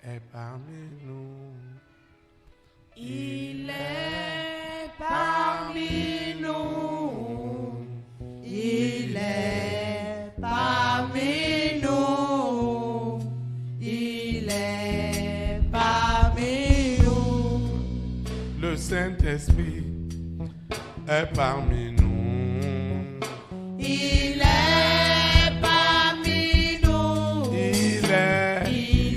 est parmi nous. Il est parmi nous. Il est parmi nous. Il est parmi nous. Le Saint-Esprit est parmi nous. Il est parmi nous. Il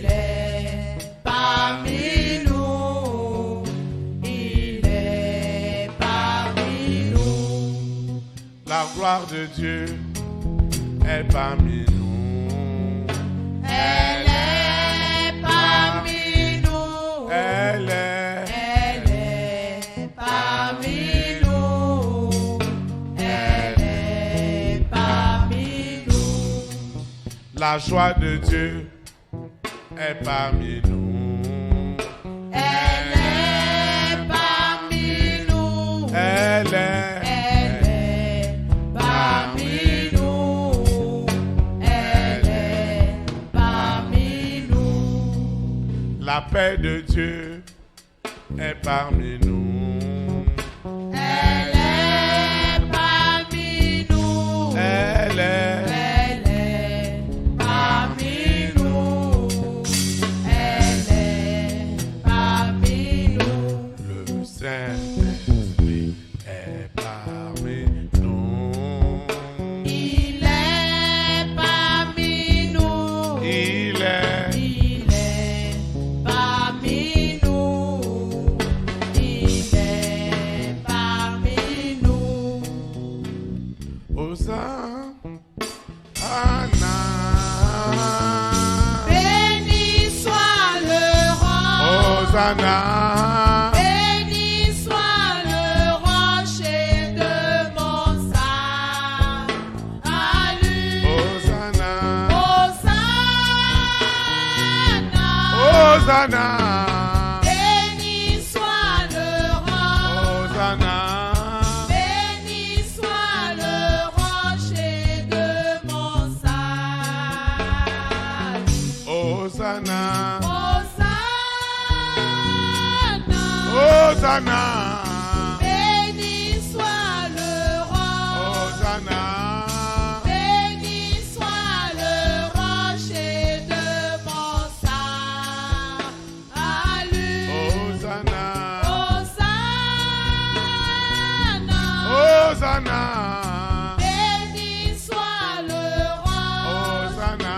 est parmi nous. Il est parmi nous. La gloire de Dieu est parmi nous. Elle est parmi nous. Elle est parmi nous. Elle est parmi nous. la joie de Dieu est parmi nous. Elle est parmi nous. Elle est parmi nous. Elle est parmi nous. la paix de Dieu est parmi nous. Elle est parmi nous. Elle est parmi nous. Elle est parmi nous. le Saint-Esprit est parmi nous. Il est parmi nous. Il est parmi nous. Il est parmi nous. Hosanna. Béni soit le roi. Hosanna. Béni soit le rocher de mon salut. Hosanna. Hosanna. Hosanna. Béni soit le roi. Hosanna. Béni soit le rocher de mon salut. Hosanna. Hosanna. Hosanna. Béni soit le roi. Hosanna. Béni soit le rocher de mon salut. Hosanna. Hosanna. Hosanna. Béni soit le roi. Hosanna.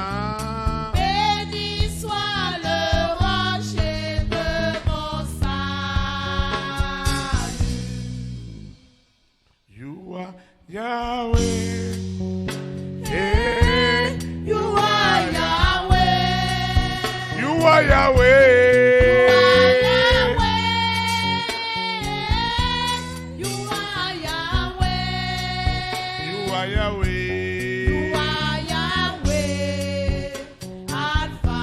Béni soit le rocher de mon salut. You are Yahweh. Hey. You are Yahweh. You are Yahweh. You are Yahweh. You are Yahweh. You are Yahweh. Alpha,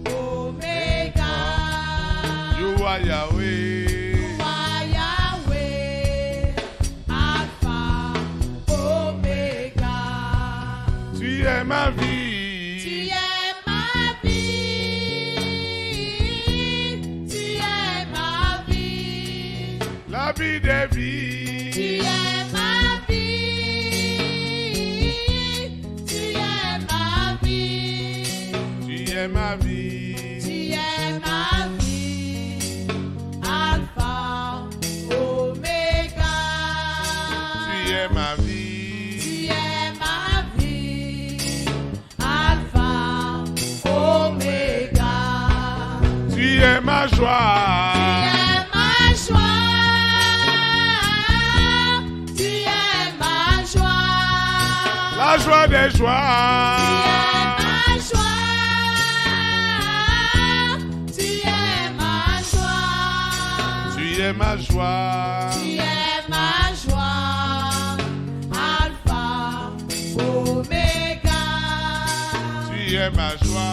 Omega. You are Yahweh. You are Yahweh. Alpha, Omega. Tu es ma Tu vie. es ma vie. Tu es ma vie. La vie des Tu vies. es ma vie. Tu es ma vie. Tu es ma vie. Tu es ma vie. Alpha, Omega. Tu es ma Tu vie. es ma vie. Alpha, Omega. Tu es ma joie. Tu es ma joie. La joie des Tu es joies. ma joie. Tu es ma joie. Tu es ma joie. Tu es ma joie. Alpha, Omega. Tu es ma joie.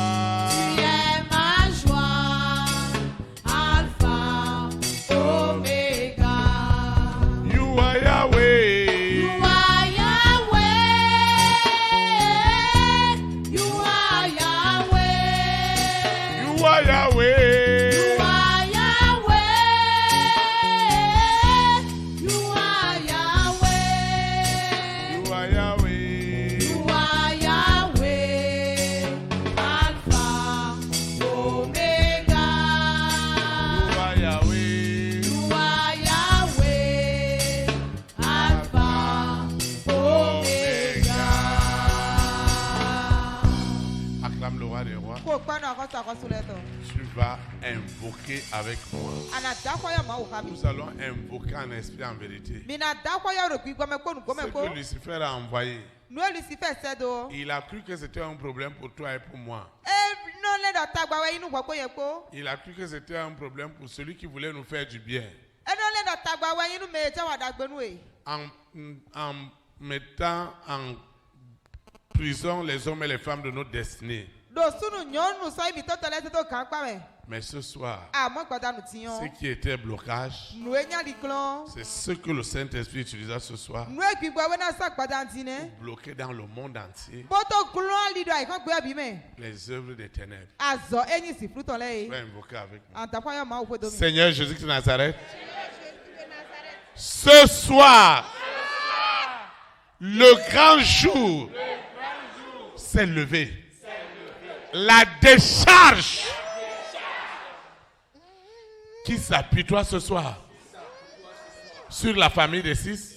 Tu es ma joie. Alpha, Omega. You are Yahweh. You are Yahweh. You are Yahweh. You You are Yahweh. You are Yahweh. You are Yahweh. You are Yahweh. You are Yahweh. Alpha, Omega. You are Yahweh. You are Yahweh. Alpha, Omega. Acclame le roi des rois. Kó gbọ́dọ̀ àkọ́sọ àkọsílẹ̀ tó. Tu vas invoquer avec moi. Àná dákọ́yọ̀ máa wò ká mi. Nous allons invoquer en esprit en vérité. Mina dákọ́yọ̀ rò pé gbọ́mẹ́kó nù Ce gbọ́mẹ́kó. que Lucifer a envoyé, Nu Lucifer sẹ́dọ̀. il a cru que c'était un problème pour toi et pour moi. Nọ lẹ́dọ̀ tagbawẹ́ inú gbọ́gbó yẹ kó. Il a cru que c'était un problème pour celui qui voulait nous faire du bien. Nọ lẹ́dọ̀ tagbawẹ́ inú mẹ́yẹ tẹ́ wà dàgbẹ́nu ẹ̀. En mettant en prison les hommes et les femmes de notre destinée. Dòsúnù nyɔnu sọ ibi tó tẹ̀lé tó kàn pa mẹ́. Mais ce soir, Àmọ́ gbọ́dánù ti ce yan. qui était blocage, Nu enyali klɔn. c'est ce que le Saint-Esprit utilisa ce soir Nu egbigbo wẹ́ náà sọ gbọ́dánti nẹ. pour bloquer dans le monde entier Bótó klɔn lidọ̀ àyíkọ́ gbé ẹbí mẹ́. les œuvres des ténèbres. Azɔ enyi si flutɔ lɛ Je ye. vais invoquer avec moi. Àtàkọ́yọ̀ máa wò pé domi. Seigneur Jésus-Christ de Nazareth, ce soir, le grand jour s'est levé. La décharge qui s'apitoie ce soir sur la famille des six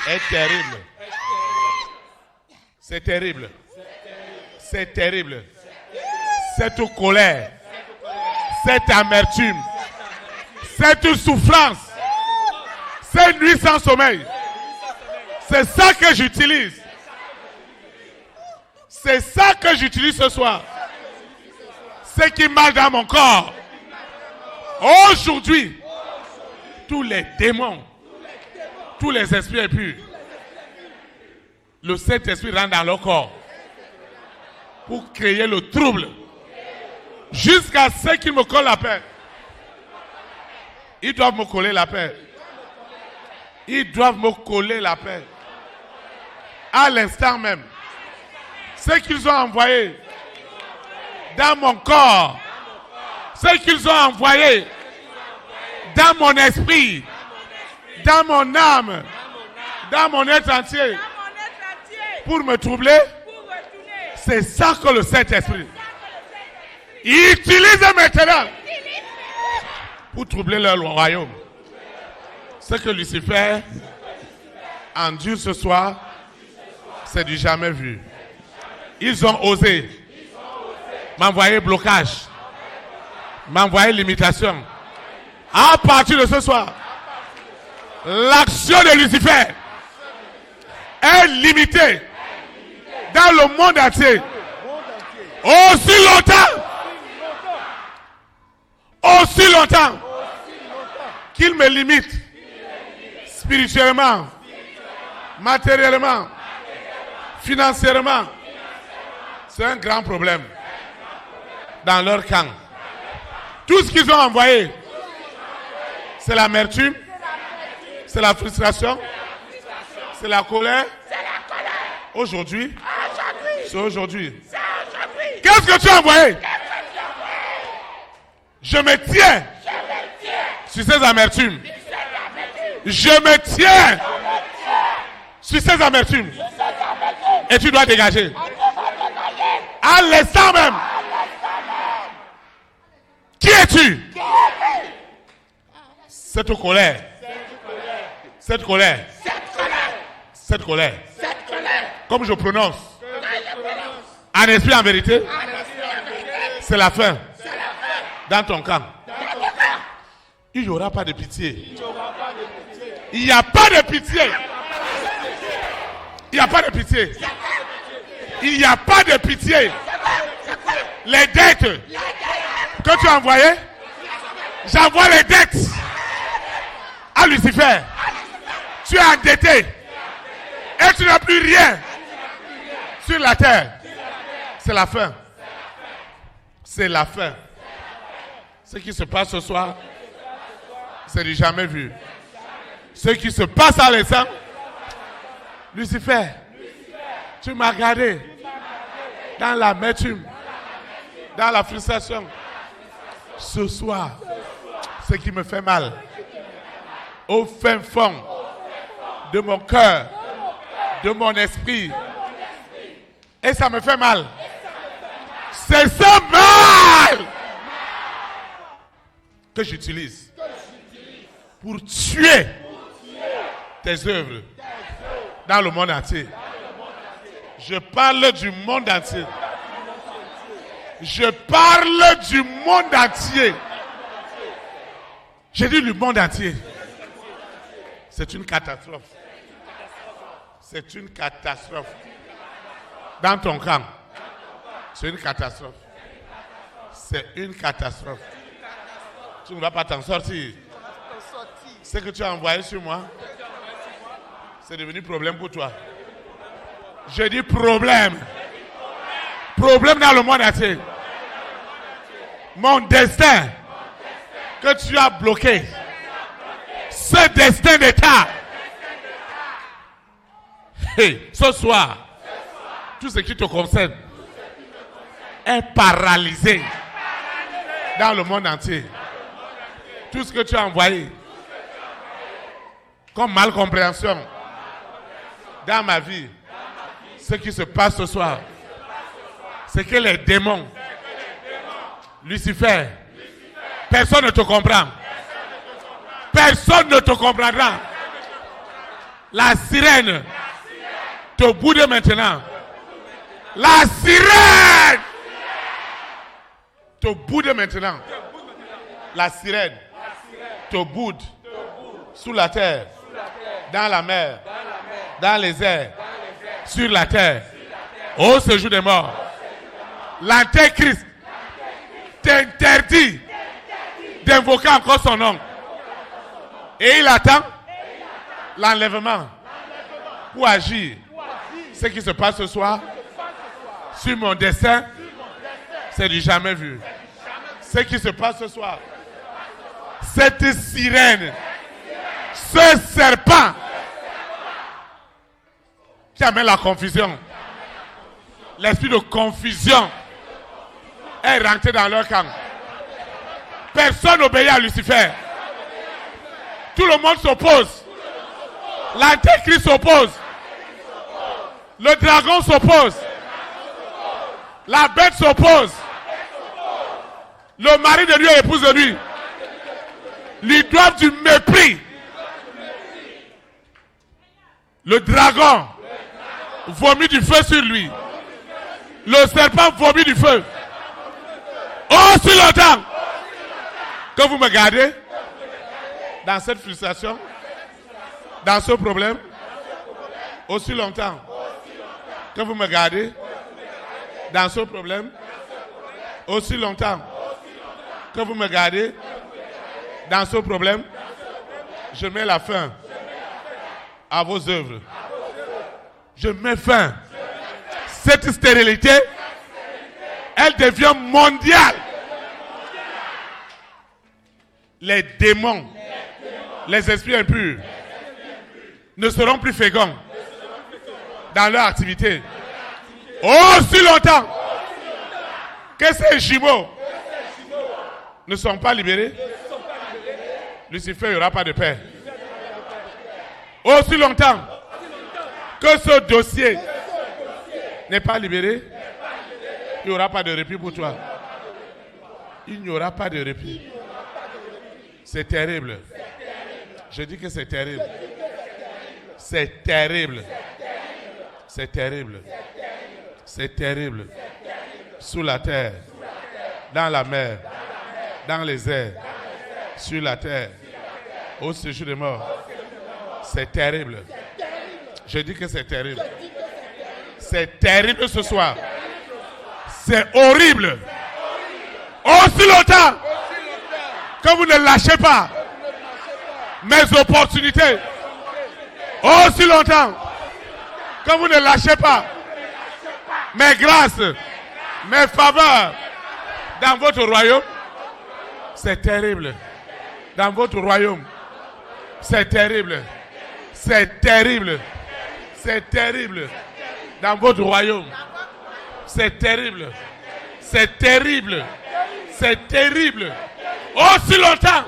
est terrible. C'est terrible. C'est terrible. Cette colère, cette amertume, cette souffrance, cette nuit sans sommeil, c'est ça que j'utilise. C'est ça que j'utilise ce soir. Ce qui marche dans mon corps. Aujourd'hui, tous les démons, tous les esprits impurs, le Saint-Esprit rentre dans leur corps pour créer le trouble jusqu'à ce qu'ils me collent la paix. Ils doivent me coller la paix. Ils doivent me coller la paix. À l'instant même. Ce qu'ils ont envoyé dans mon corps, ce qu'ils ont envoyé dans mon esprit, dans mon âme, dans mon être entier, pour me troubler, c'est ça que le Saint-Esprit utilise maintenant pour troubler leur royaume. Ce que Lucifer endure ce soir, c'est du jamais vu. Ils ont osé m'envoyer blocage, m'envoyer limitation. À partir de ce soir, l'action de Lucifer est limitée dans le monde entier. Aussi longtemps qu'il me limite spirituellement, matériellement, financièrement. C'est un grand problème dans leur camp. Tout ce qu'ils ont envoyé, c'est l'amertume, c'est la frustration, c'est la colère. Aujourd'hui, c'est aujourd'hui. Qu'est-ce que tu as envoyé? Je me tiens sur ces amertumes. Je me tiens sur ces amertumes. Et tu dois dégager. À l'instant même. Qui es-tu? Cette colère. Cette colère. Cette colère. Comme je prononce. En esprit, en vérité. C'est la fin. Dans ton camp. Il n'y aura pas de pitié. Il n'y a pas de pitié. Il n'y a pas de pitié. Il n'y a pas de pitié. Les dettes que tu as envoyées, j'envoie les dettes à Lucifer. Tu es endetté et tu n'as plus rien sur la terre. C'est la fin. C'est la fin. Ce qui se passe ce soir, c'est du jamais vu. Ce qui se passe à l'instant, Lucifer, tu m'as gardé dans l'amertume, dans la frustration. Ce soir, ce qui me fait mal, au fin fond de mon cœur, de mon esprit, et ça me fait mal. C'est ce mal que j'utilise pour tuer tes œuvres dans le monde entier. Je parle du monde entier. Je parle du monde entier. J'ai dit le monde entier. C'est une catastrophe. C'est une catastrophe. Dans ton camp, c'est une catastrophe. C'est une catastrophe. Tu ne vas pas t'en sortir. Ce que tu as envoyé sur moi, c'est devenu problème pour toi. Je dis problème. Problème dans le monde entier. Mon destin que tu as bloqué. Ce destin d'État. Hey, ce soir, tout ce qui te concerne est paralysé dans le monde entier. Tout ce que tu as envoyé comme malcompréhension dans ma vie, ce qui se passe ce soir, c'est que les démons, Lucifer, personne ne te comprend. Personne ne te comprendra. La sirène te boude maintenant. La sirène te boude maintenant. La sirène te boude sous la terre, dans la mer, dans les airs, sur la terre, au séjour des morts. L'Antéchrist t'interdit d'invoquer encore son nom. Et il attend l'enlèvement pour agir. Ce qui se passe ce soir sur mon destin, c'est du jamais vu. Ce qui se passe ce soir, cette sirène, ce serpent qui amène la confusion, l'esprit de confusion est rentré dans leur camp. Personne n'obéit à Lucifer. Tout le monde s'oppose. L'Antéchrist s'oppose. Le dragon s'oppose. La bête s'oppose. Le mari de lui et l'épouse de lui lui doivent du mépris. Le dragon vomit du feu sur lui. Le serpent vomit du feu. Aussi longtemps que vous me gardez dans cette frustration, dans ce problème, aussi longtemps que vous me gardez dans ce problème, aussi longtemps que vous me gardez dans ce problème, je mets la fin à vos œuvres. Je mets fin. Cette stérilité, elle devient mondiale. Les démons, les esprits impurs ne seront plus féconds dans leur activité. Aussi longtemps que ces jumeaux ne sont pas libérés, Lucifer, il n'y aura pas de paix. Aussi longtemps que ce dossier n'est pas libéré, il n'y aura pas de répit pour toi. Il n'y aura pas de répit. C'est terrible. Je dis que c'est terrible. C'est terrible. C'est terrible. C'est terrible. Sous la terre, dans la mer, dans les airs, sur la terre, au séjour des morts. C'est terrible. Je dis que c'est terrible. C'est terrible ce soir. C'est horrible. Aussi longtemps que vous ne lâchez pas mes opportunités, aussi longtemps que vous ne lâchez pas mes grâces, mes faveurs dans votre royaume, c'est terrible. Dans votre royaume, c'est terrible. C'est terrible. C'est terrible. Dans votre royaume, c'est terrible. C'est terrible. C'est terrible. Aussi longtemps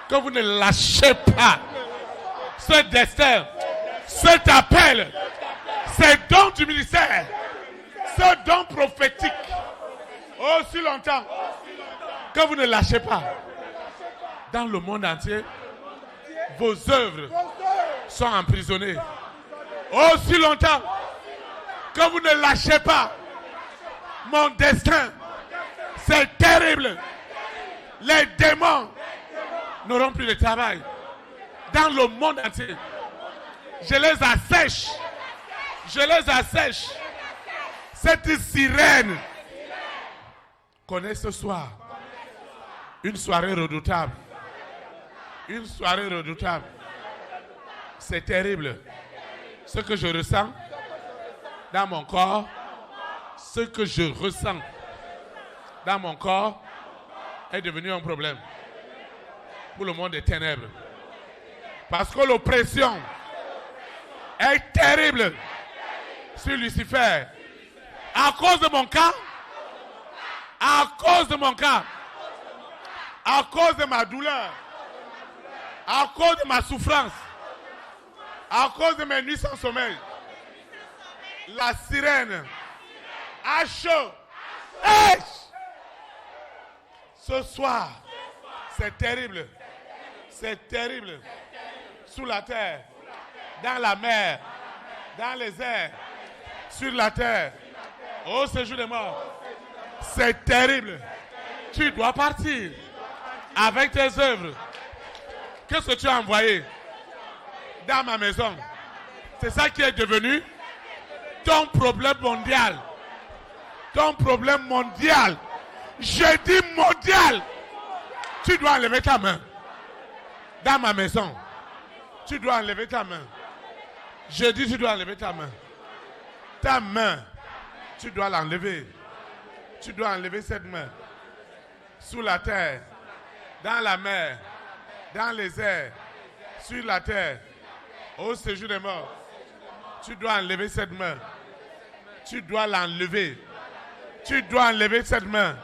que vous ne lâchez pas ce destin, cet appel, ces dons du ministère, ce don prophétique, aussi longtemps que vous ne lâchez pas, dans le monde entier, vos œuvres sont emprisonnées. Aussi longtemps que vous ne lâchez pas mon destin, c'est terrible. Les démons n'auront plus de travail dans le monde entier. Je les assèche. Je les assèche. Cette sirène connaît ce soir une soirée redoutable. Une soirée redoutable. C'est terrible. Ce que je ressens dans mon corps, ce que je ressens dans mon corps est devenu un problème pour le monde des ténèbres. Parce que l'oppression est terrible sur Lucifer. À cause de mon cas, à cause de mon cas, à cause de ma douleur, à cause de ma souffrance, à cause de mes nuits sans sommeil, la sirène a chaud. Hey! Ce soir, c'est terrible. C'est terrible. Sous la terre, dans la mer, dans les airs, sur la terre, au séjour des morts. C'est terrible. Tu dois partir avec tes œuvres. Qu'est-ce que tu as envoyé dans ma maison? C'est ça qui est devenu ton problème mondial. Ton problème mondial. Je dis mondial. Tu dois enlever ta main. Dans ma maison. Tu dois enlever ta main. Je dis tu dois enlever ta main. Ta main. Tu dois l'enlever. Tu dois enlever cette main. Sous la terre. Dans la mer. Dans les airs. Sur la terre. Au séjour des morts. Tu dois enlever cette main. Tu dois l'enlever. Tu dois enlever cette main.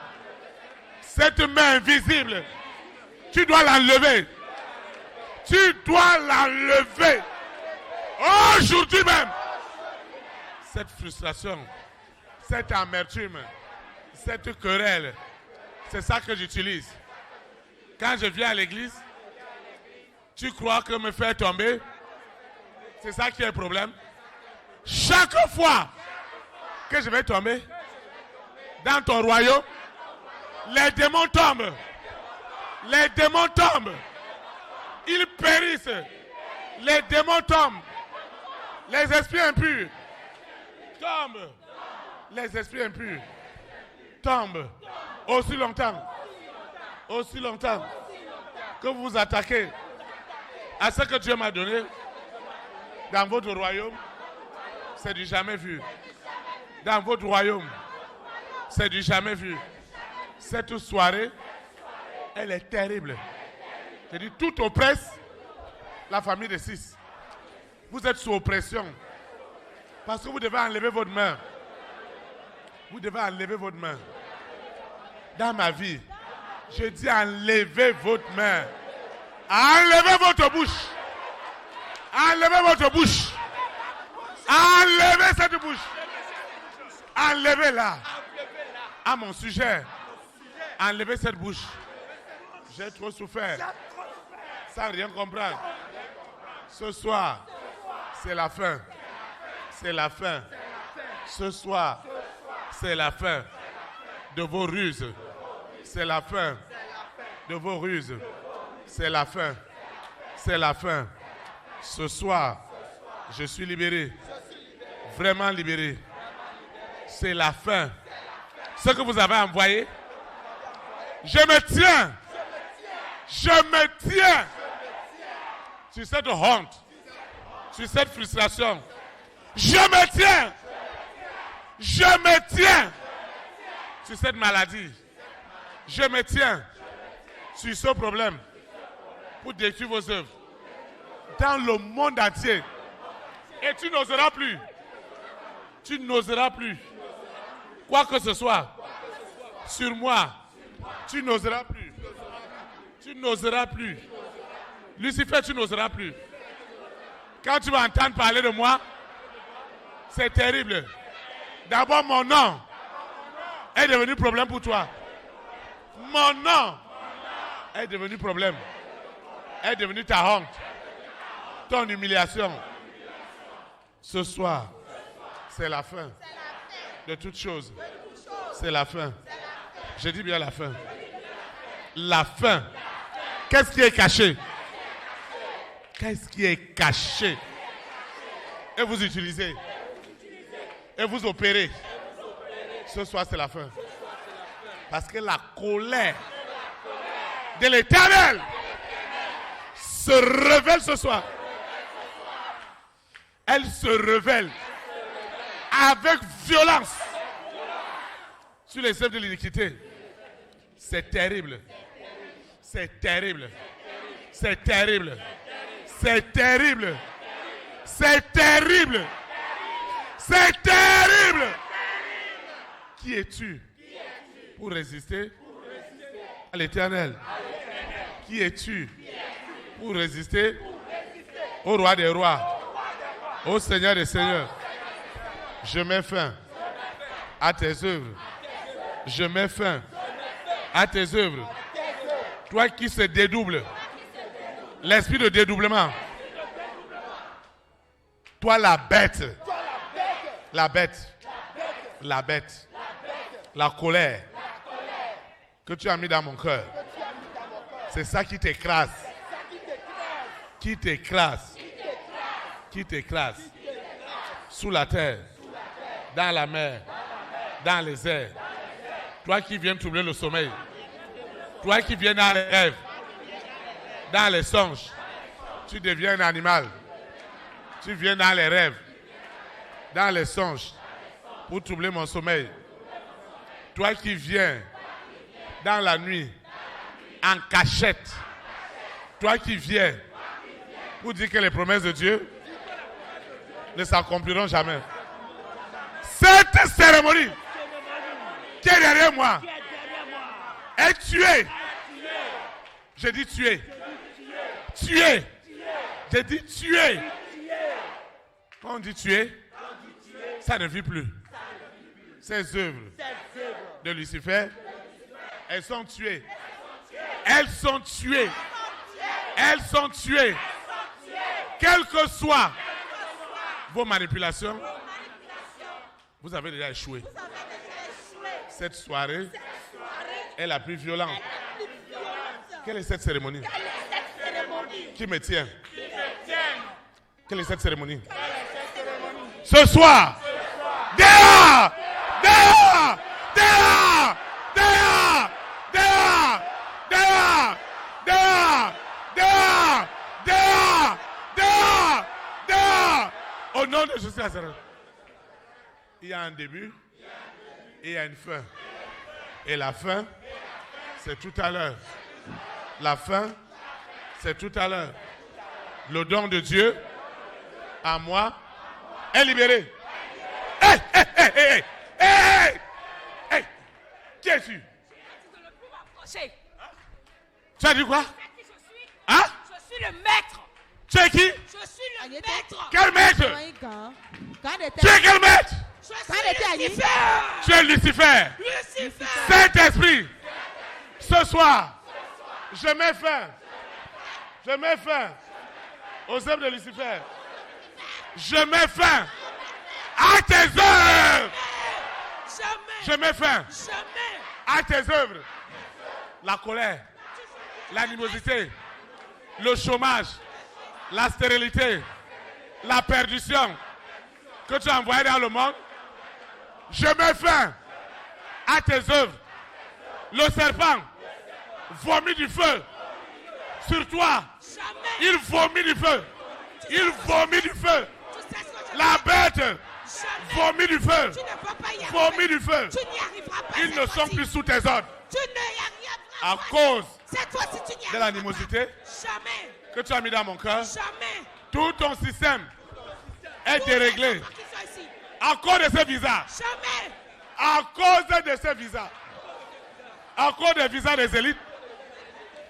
Cette main invisible. Tu dois l'enlever. Tu dois l'enlever. Aujourd'hui même. Cette frustration, cette amertume, cette querelle, c'est ça que j'utilise. Quand je viens à l'église, tu crois que me faire tomber, c'est ça qui est le problème. Chaque fois que je vais tomber dans ton royaume, les démons tombent. Les démons tombent. Ils périssent. Les démons tombent. Les esprits impurs tombent. Les esprits impurs tombent. Aussi longtemps que vous vous attaquez à ce que Dieu m'a donné dans votre royaume, c'est du jamais vu. Dans votre royaume, c'est du jamais vu. Cette soirée, elle est terrible. Je dis, tout oppresse la famille de 6. Vous êtes sous oppression. Parce que vous devez enlever votre main. Vous devez enlever votre main. Dans ma vie, je dis enlevez votre main. Enlevez votre bouche. Enlevez votre bouche. Enlevez cette bouche. Enlevez-la. À mon sujet. Enlevez cette bouche. J'ai trop souffert. Sans rien comprendre. Ce soir, c'est la fin. C'est la fin. Ce soir, c'est la fin de vos ruses. C'est la fin de vos ruses. C'est la fin. C'est la fin. Ce soir, je suis libéré. Vraiment libéré. C'est la fin. Ce que vous avez envoyé, je me tiens. Je me tiens sur cette honte, sur cette frustration. Je me tiens. Je me tiens sur cette maladie. Je me tiens sur ce problème pour détruire vos œuvres dans le monde entier. Et tu n'oseras plus. Tu n'oseras plus. Quoi que ce soit. sur moi. Tu n'oseras plus. Tu n'oseras plus. Lucifer, tu n'oseras plus. Quand tu vas entendre parler de moi, c'est terrible. D'abord, mon nom est devenu problème pour toi. Mon nom est devenu problème. Est devenu ta honte. Ton humiliation. Ce soir, c'est la fin de toutes choses. C'est la fin. Je dis bien la fin. La fin. Qu'est-ce qui est caché? Qu'est-ce qui est caché? Et vous utilisez. Et vous opérez. Ce soir, c'est la fin. Parce que la colère de l'Éternel se révèle ce soir. Elle se révèle avec violence sur les œuvres de l'iniquité. C'est terrible. C'est terrible. C'est terrible. C'est terrible. C'est terrible. C'est terrible. Qui es-tu pour résister à l'Éternel? Qui es-tu pour résister au roi des rois, au Seigneur des seigneurs? Je mets fin à tes œuvres. Je mets fin à tes œuvres. Toi qui se dédouble, l'esprit de dédoublement. Toi la bête. La bête. La bête. La colère que tu as mis dans mon cœur. C'est ça qui t'écrase. Qui t'écrase. Qui t'écrase. Sous la terre. Dans la mer. Dans les airs. Toi qui viens troubler le sommeil. Toi qui viens dans les rêves. Dans les songes. Tu deviens un animal. Tu viens dans les rêves. Dans les songes. Pour troubler mon sommeil. Toi qui viens dans la nuit, en cachette. Toi qui viens pour dire que les promesses de Dieu ne s'accompliront jamais. Cette cérémonie qui est derrière moi est tuée. Je dis tuée. Tuée. Je dis tuée. Quand on dit tuer, ça ne vit plus. Ces œuvres de Lucifer, elles sont tuées. Elles sont tuées. Elles sont tuées. Quelles que soient vos manipulations, vous avez déjà échoué. Cette soirée est la plus violente. Quelle est cette cérémonie? Qui me tient? Quelle est cette cérémonie? Ce soir, dehors! Dehors! Dehors! Dehors! Dehors! Dehors! Dehors! Dehors! Dehors! Dehors! Dehors! Au nom de Jésus Nazareth. Il y a un début et il y a une fin. Et la fin, c'est tout à l'heure. La fin, c'est tout à l'heure. Le don de Dieu, à moi, est libéré. Hey, hey, hey, hey, hey, hey. Qui es-tu? Tu as dit quoi? Hein? Je suis le maître. Tu es qui? Je suis le maître. Quel maître? Tu es quel maître? Je suis Lucifer. Tu es Lucifer. Lucifer. Saint-Esprit, ce soir, je mets fin. Je mets fin aux œuvres de Lucifer. Je mets fin à tes œuvres. Jamais. Je mets fin Jamais. à tes œuvres. La colère, l'animosité, le chômage, la stérilité, la perdition que tu as envoyée dans le monde. Je mets fin à tes œuvres. Le serpent vomit du feu sur toi. Jamais. Il vomit du feu. Il vomit du feu. Tu sais ce que je La veux bête dire? Jamais. vomit du feu. Tu ne peux pas y arriver. Vomit du feu. Tu n'y arriveras pas. Ils cette ne sont fois-ci. plus sous tes ordres. Tu ne y arriveras À pas. cause Cette fois-ci, tu n'y de arriveras l'animosité pas. Jamais. que tu as mis dans mon cœur, Jamais. tout ton système est déréglé. Tous les enfants qui sont ici. À cause de ce visa. Jamais. À cause de ce visa. à cause des visas des élites,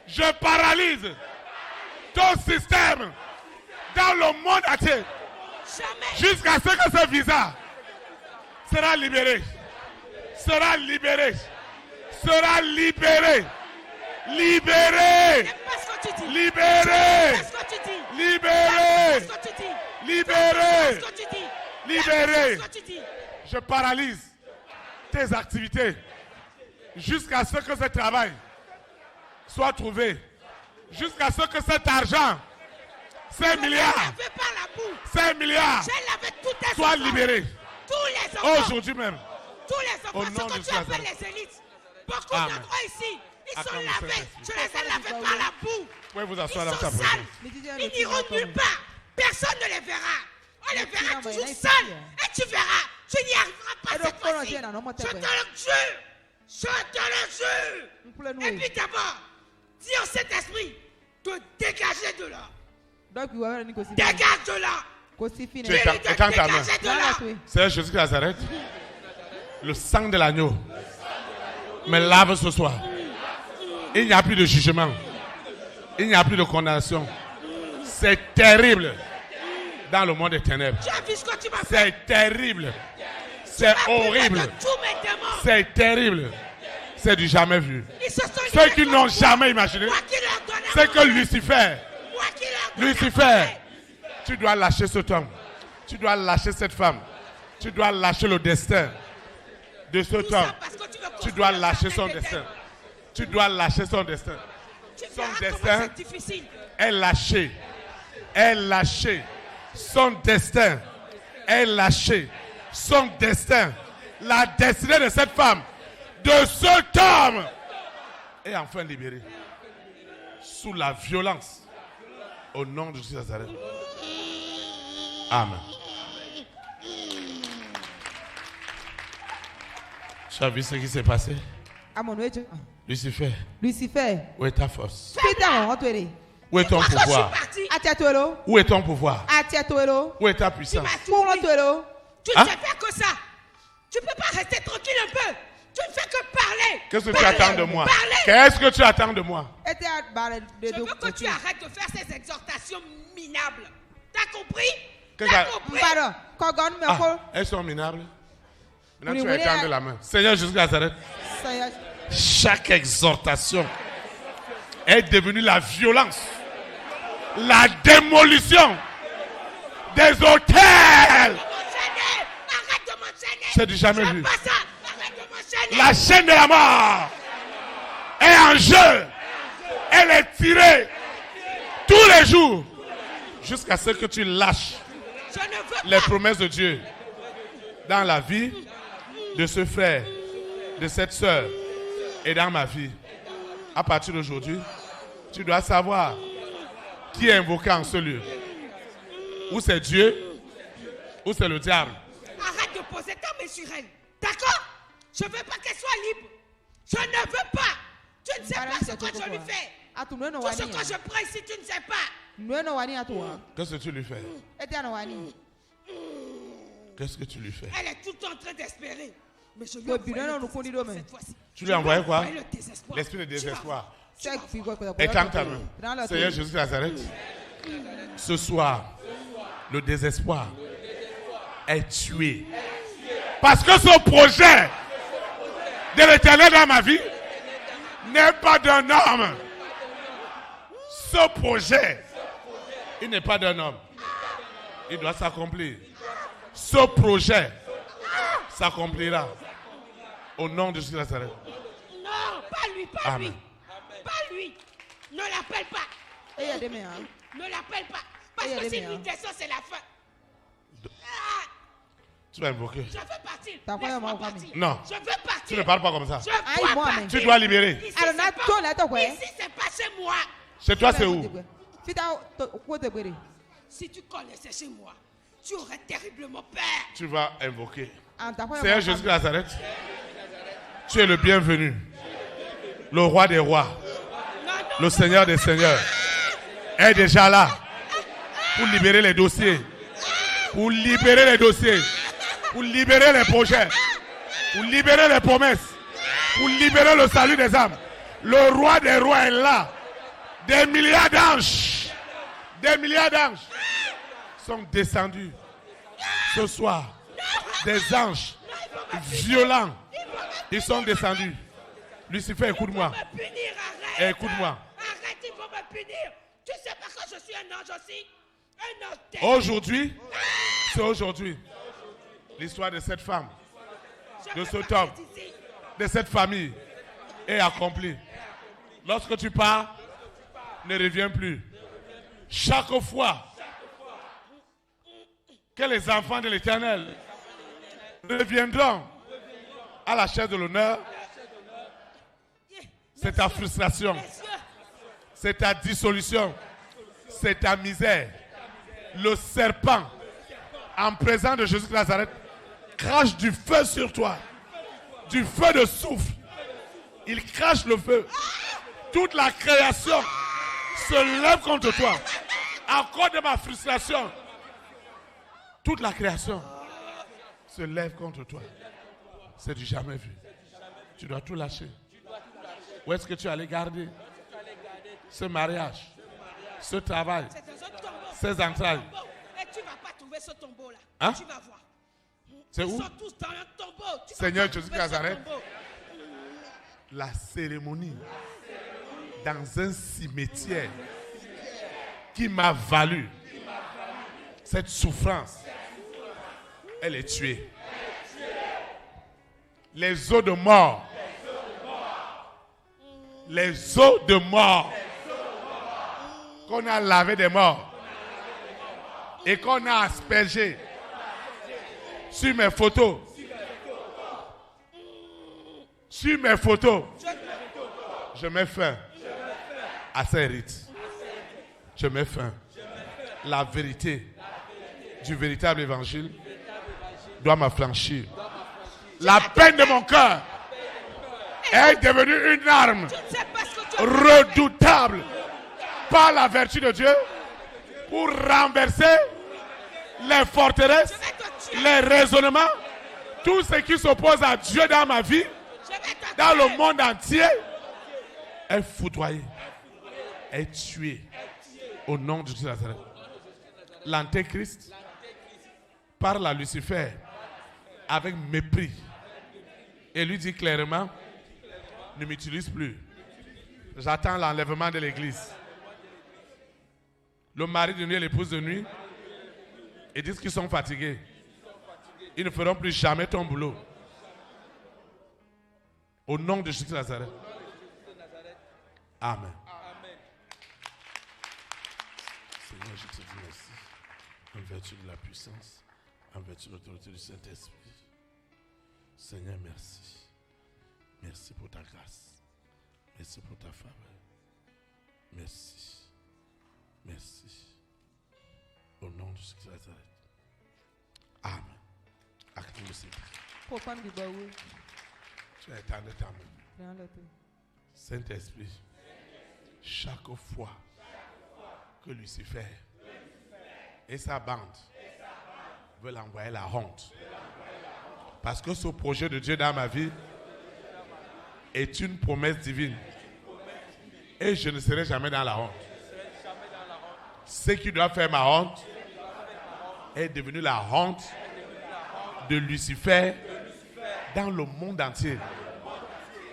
je paralyse ton système dans le monde entier Jamais. jusqu'à ce que ce visa sera libéré. Sera libéré. Sera libéré. Libéré. N'aime pas ce que tu dis. Libéré. N'aime pas ce que tu dis. Libéré. N'aime pas ce que tu dis. Libéré. N'aime pas ce que tu dis. Libéré. N'aime pas ce que tu dis. Je paralyse tes activités jusqu'à ce que ce travail soit trouvé. Jusqu'à ce que cet argent, ces milliards, Je lavé par la boue. ces milliards J'ai lavé tous tes soient enfants. libérés. Tous les enfants. Aujourd'hui même. Tous les enfants. Au nom Ce que de tu Jésus. appelles les élites. Beaucoup Amen. d'endroits ici. Ils sont Acclamez lavés. Saint-Esprit. Je les ai lavés par la boue. Vous pouvez vous Ils asseoir dans sont sa sales. présence. Ils n'iront nulle part. Personne ne les verra. On les verra non, mais toujours là, il seuls. suffit, Et tu verras. Tu n'y arriveras pas Et cette donc, fois-ci. on en a, Je te le jure. Je te le jure. Et puis d'abord, dis au Saint-Esprit de dégager de là. Donc, il va y avoir une cosine. Dégage de là. Cosine fine. Tu es Dis-lui de étends ta main. dégager de Là, là. là, oui. Seigneur Jésus de Nazareth, le sang de l'agneau me lave ce soir. Il n'y a plus de jugement. Il n'y a plus de condamnation. C'est terrible dans le monde des ténèbres. Tu as vu ce que tu m'as fait. C'est terrible. C'est horrible. De tous mes démons. C'est terrible. C'est du jamais vu. Ils se sont Ceux livrés qui n'ont contre moi. jamais imaginé, Moi qui leur donne à c'est que manger. Lucifer, Moi qui leur donne à Lucifer, manger. tu dois lâcher cet homme. Tu dois lâcher cette femme. Tu dois lâcher le destin de cet Tout ça homme. parce que tu veux Tu dois construire lâcher un son jardin destin. d'Éden. Tu dois lâcher son destin. Tu Son verras destin comment c'est difficile. est lâché. Est lâché. Son destin est lâché. Son destin. La destinée de cette femme, de cet homme, est enfin libérée. Sous la violence. Au nom de Jésus de Nazareth. Amen. Tu as vu ce qui s'est passé? À mon oeil, Lucifer, Lucifer. où est ta force? Peter, on va te Où est ton Moi, quand je suis pouvoir? parti, Atiatuelo. Où est ton pouvoir? Atiatuelo. Où est ta tu puissance? m'as tout Pour dit. l'autuelo. Tu Hein? ne sais faire que ça. Tu ne peux pas rester tranquille un peu. Tu ne fais que parler. Qu'est-ce que tu Parler, attends de moi? Parler. Qu'est-ce que tu attends de moi? Et tu as barré de Je veux que tu arrêtes de faire ces exhortations minables. T'as compris? Que T'as ça- compris? Pardon. Quand on me Ah, call, elles sont minables. Maintenant, Oui, tu vas oui, étendre la main. Seigneur Jésus de Nazareth, ça y est. chaque exhortation est devenue la violence, la démolition des hôtels. M'enchaîner. Arrête de m'enchaîner. C'est du jamais J'aime vu. pas ça. Arrête de m'enchaîner. La chaîne de la mort est en jeu. Elle est tirée tous les jours jusqu'à ce que tu lâches Je ne veux les pas. promesses de Dieu dans la vie de ce frère, de cette sœur et dans ma vie. À partir d'aujourd'hui, tu dois savoir qui est invoqué en ce lieu. Ou c'est Dieu, ou c'est le diable. Arrête de poser ta main sur elle. D'accord? Je ne veux pas qu'elle soit libre. Je ne veux pas. Tu ne sais pas ce que je lui fais. À tout le monde, Tout ce que je prends ici, tu ne sais pas. nous ne wani à toi. Qu'est-ce que tu lui fais? Et tu as wani. Qu'est-ce que tu lui fais? Elle est tout le temps en train d'espérer. Mais je lui Ouais, ai puis envoyé non, le nous connaissons désespoir l'homme. cette fois-ci. Tu lui as envoyé quoi? Le désespoir. L'esprit de Tu vas désespoir. C'est quoi Étends ta main. Seigneur Jésus de Nazareth, ce soir, le désespoir est tué. Parce que ce projet de l'éternel dans ma vie n'est pas d'un homme. Ce projet, il n'est pas d'un homme. Il doit s'accomplir. Ce projet s'accomplira au nom de Jésus de Nazareth. Non, pas lui, pas Amen. lui. Pas lui. Ne l'appelle pas. Et il y a des mains. Hein. Ne l'appelle pas. Parce Et il y a que des si mains, lui hein. descend, c'est la fin. Ah, Tu vas invoquer. je veux partir. T'as pas Laisse-moi un mot, partir. Non. Je veux partir. Tu ne parles pas comme ça. Je Aïe, dois moi, partir. mais- Tu dois libérer. Ici, Alors, c'est là, pas- toi, là, t'as quoi? Ici, c'est pas chez moi. Chez toi, c'est où? Si tu connaissais chez moi, tu aurais terriblement peur. Tu vas invoquer. Seigneur Seigneur Jésus de Nazareth, tu es le bienvenu, le roi des rois, Non, non. le Seigneur des seigneurs, est déjà là pour libérer les dossiers, pour libérer les dossiers, pour libérer les projets, pour libérer les promesses, pour libérer le salut des âmes. Le roi des rois est là. Des milliards d'anges sont descendus ce soir. Des anges violents, ils sont descendus. Lucifer, écoute-moi. Me punir, arrête. Écoute-moi. Arrête, ils vont me punir. Tu sais pas que je suis un ange aussi? Un ange terrible. Aujourd'hui, c'est aujourd'hui. L'histoire de cette femme, Je de veux cet pas homme, être ici. de cette famille est accomplie. Lorsque tu pars, ne reviens plus. Chaque fois que les enfants de l'Éternel reviendront à la chaise de l'honneur, c'est ta frustration, c'est ta dissolution, c'est ta misère. Le serpent, en présence de Jésus de Nazareth, crache du feu sur toi, du feu de soufre. Il crache le feu. Toute la création se lève contre toi. À cause de ma frustration, toute la création se lève contre toi. C'est du jamais vu. Tu dois tout lâcher. Où est-ce que tu allais garder ce mariage, ce travail, C'est dans un tombeau. ces entrailles? Et tu ne vas pas trouver ce tombeau-là. Hein? Tu vas voir. C'est Ils où? sont tous dans un tombeau. Tu vas Seigneur pas Jésus trouver ce Nazareth. tombeau. La cérémonie dans un cimetière qui m'a valu cette souffrance, elle est tuée. Les eaux de mort, les eaux de mort qu'on a lavé des morts et qu'on a aspergé sur mes photos. Sur mes photos, je mets fin à ces rites. Je mets fin. La vérité du véritable évangile doit m'affranchir. La peine de mon cœur est devenue une arme Tu ne sais pas ce que tu as redoutable par la vertu de Dieu pour renverser les forteresses, les raisonnements, tout ce qui s'oppose à Dieu dans ma vie, dans le monde entier, est foudroyé, est tué au nom de Jésus de Nazareth. L'antéchrist parle à Lucifer avec mépris et lui dit clairement: ne m'utilise plus. J'attends l'enlèvement de l'église. Le mari de nuit et l'épouse de nuit, ils disent qu'ils sont fatigués. Ils ne feront plus jamais ton boulot. Au nom de Jésus de Nazareth. Amen. Seigneur, je te dis merci. En vertu de la puissance, en vertu de l'autorité du Saint-Esprit. Seigneur, merci. Merci pour ta grâce. Merci pour ta faveur. Merci. Merci. Au nom de Jésus de Nazareth. Amen. Acclame le Seigneur. Pourquoi nous disons Tu as étendu ta main. Saint-Esprit, chaque fois que Lucifer et sa bande veulent envoyer la honte, parce que ce projet de Dieu dans ma vie est une promesse divine et je ne serai jamais dans la honte. Ce qui doit faire ma honte est devenu la honte de Lucifer dans le monde entier.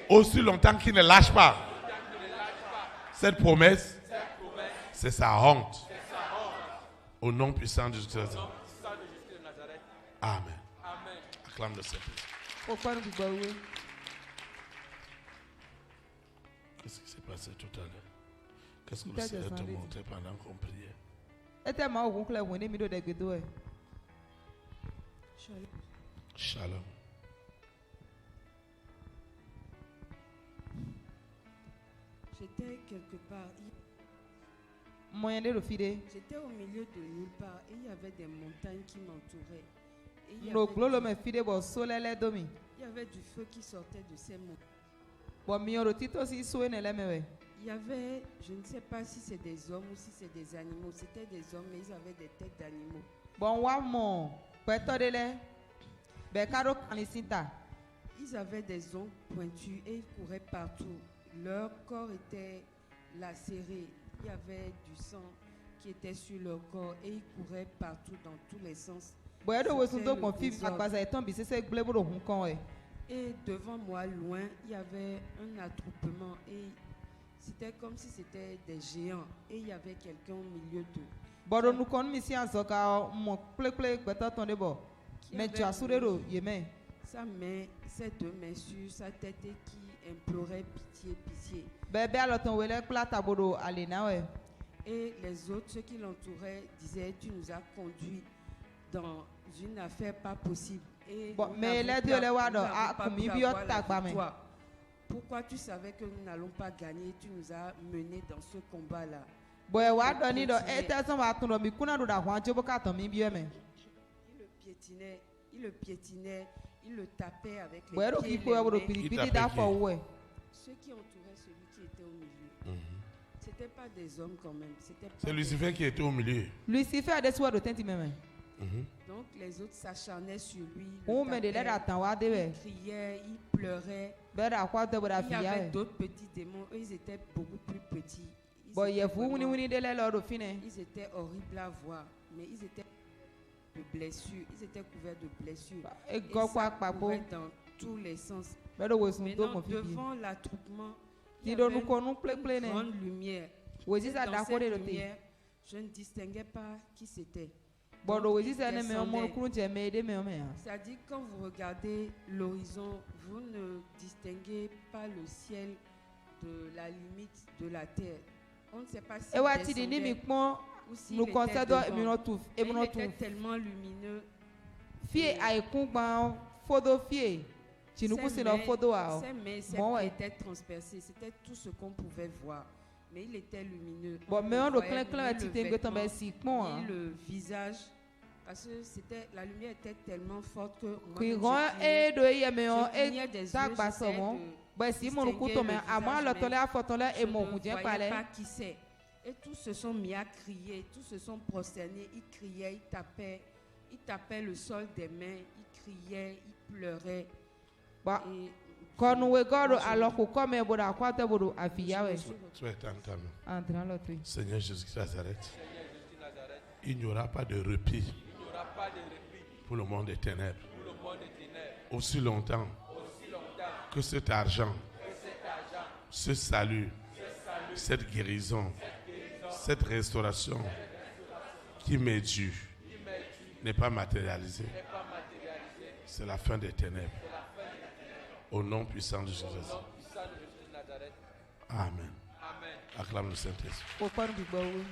Aussi longtemps qu'il ne lâche pas cette promesse, c'est sa honte. Au nom puissant de Jésus. Amen. Acclame le Seigneur. Pourquoi nous disons Qu'est-ce qui s'est passé tout à l'heure? Qu'est-ce que le Seigneur te montrait pendant qu'on priait? Shalom. J'étais quelque part. Moyen de filer. J'étais au milieu de nulle part et il y avait des montagnes qui m'entouraient. Et il y No avait glolo me fide bo solele domi. il y avait du feu qui sortait de ces montagnes. Bo mioro tito si soe ne le mewe. Il y avait, je ne sais pas si c'est des hommes ou si c'est des animaux. C'était des hommes, mais ils avaient des têtes d'animaux. Bon wa mo. Peto de le. Bekaro kanisinta. ils avaient des ongles pointus et ils couraient partout. Leur corps était lacéré. Il y avait du sang qui était sur leur corps et ils couraient partout dans tous les sens. Boy do wesun to le kon fi désordre. akpaza eton bi sese gble bo do hun kon we. Et devant moi, loin, il y avait un attroupement et c'était comme si c'était des géants. Et il y avait quelqu'un au milieu d'eux. Bodo nu kon mi si azo ka mo kple gbeta ton de bo. qui Me avait tu asure ro mis yeme. sa main, ses deux mains sur sa tête et qui implorait pitié, pitié. Bebe alo ton wele kpla tabodo ale na we. Et les autres, ceux qui l'entouraient, disaient, tu nous as conduits dans une affaire pas possible. Et Bon, nous mais n'avons les deux, pas- les nous wado, n'avons ah, pas comme pu il vient avoir la tagba, mais. victoire. Pourquoi tu savais que nous n'allons pas gagner, tu nous as menés dans ce combat-là. Boy wa do ni do eteson wa tun do mi kuna do da hwan jo bo ka ton mi bi me. Il le piétinait, il le tapait avec les Boy ro pieds, ki ko wa bo do les mains. piripiri da fo we. Ceux qui entouraient celui qui était au milieu, c'était pas des hommes quand même. C'était pas C'est des- Lucifer qui était au milieu. Lucifer de so do tenti me. Donc les autres s'acharnaient sur lui. O me de le da tan wa de we. Ils criaient, ils pleuraient. Be da kwa de bo da Il y fi avait ya we. d'autres petits démons. Eux, ils étaient beaucoup plus petits. Ils Boy étaient ye fu wuni vraiment- wuni de le lo do fine. Ils étaient horribles à voir. Mais ils étaient de blessures. Ils étaient couverts de blessures. E Et go kwa ça pa po. courait dans tous les sens. Be do wesun to Maintenant, kon fi bi. devant l'attroupement, il Ti y do avait nu ko nu ple ple une ne. grande lumière. We si sa Dans da ko cette de do te. lumière, je ne distinguais pas qui c'était. Bodo Donc, we si ils sa ne me o mo descendaient. kru je me de me o me ya. C'est-à-dire, quand vous regardez l'horizon, vous ne distinguez pas le ciel de la limite de la terre. On ne sait pas si E wa ti di ni mi pon ou s'il nu était konse do mi devant. no tu Mais e mi il no était tu. tellement lumineux. Fie aikun gban fodo fie. Chinuku si no fodo a o. Ses mains, ses Bon, pieds ouais. étaient transpercés. C'était tout ce qu'on pouvait voir. Mais il était lumineux. Bon, mais ne on do voyait clan clan ni ti le te ngbe ton be vêtement, si pon a. ni le visage. Parce que la lumière était tellement forte que moi, Qui quand ron je clignais, e do ye me on je clignais des e yeux, ta gba so j'essayais mo. de Ba si mo nu ku distinguer to me le ama visage, lo to le mais afo ton le je e mo ne hu je voyais pale. pas qui c'est. Et tous se sont mis à crier, tous se sont prosternés, ils criaient, ils tapaient le sol des mains, ils criaient, ils pleuraient. Ba Et konu we godo moi, je- alo ku ko me bo da kwa te bo do afi ya we. Tu es en Entrant lo tu. Seigneur Jésus-Christ de Nazareth. Il n'y aura pas de répit pour le monde des ténèbres. Aussi longtemps que cet argent, ce salut, cette guérison, cette restauration qui m'est due n'est pas matérialisée. C'est la fin des ténèbres. Au nom puissant de Jésus. Amen. Acclame le Saint-Esprit. O kwanu bi gbo wo.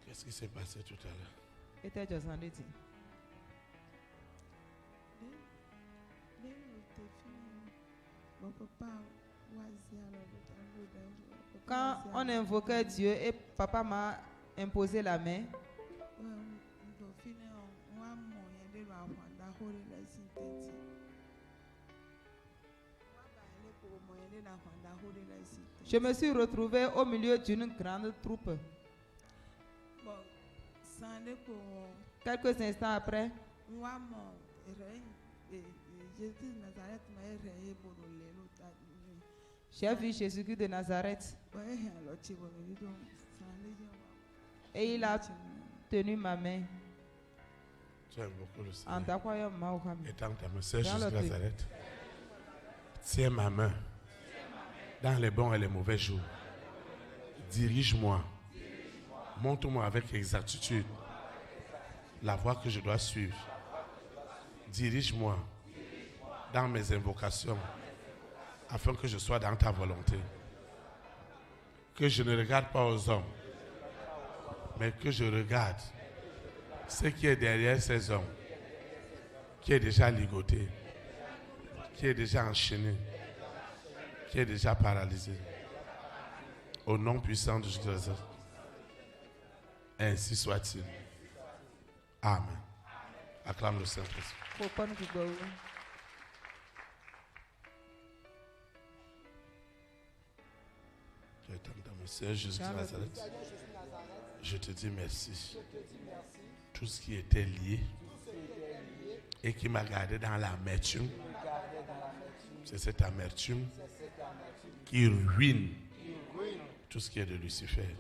Qu'est-ce qui s'est passé tout à l'heure? E te jo san de ti. Quand on invoquait Dieu et papa m'a imposé la main, je me suis retrouvé au milieu d'une grande troupe. Quelques instants après, j'ai vu Jésus-Christ de Nazareth et il a tenu ma main. Tu aimes beaucoup le En Seigneur. t'accroyant ma main. Étends ta main, Seigneur Dans Jésus de le truc. Nazareth. Tiens ma main dans les bons et les mauvais jours. Dirige-moi. Montre-moi avec exactitude la voie que je dois suivre. Dirige-moi dans mes invocations afin que je sois dans ta volonté. Que je ne regarde pas aux hommes, mais que je regarde ce qui est derrière ces hommes, qui est déjà ligoté, qui est déjà enchaîné, qui est déjà paralysé. Au nom puissant de Jésus. Ainsi soit-il. Amen. Acclame le Saint-Esprit. O kwanu bi gbo wo. Tu es dans mon Seigneur Jésus de Nazareth. Je te dis merci. Tout ce qui était lié et qui m'a gardé dans l'amertume. C'est cette amertume qui ruine tout ce qui est de Lucifer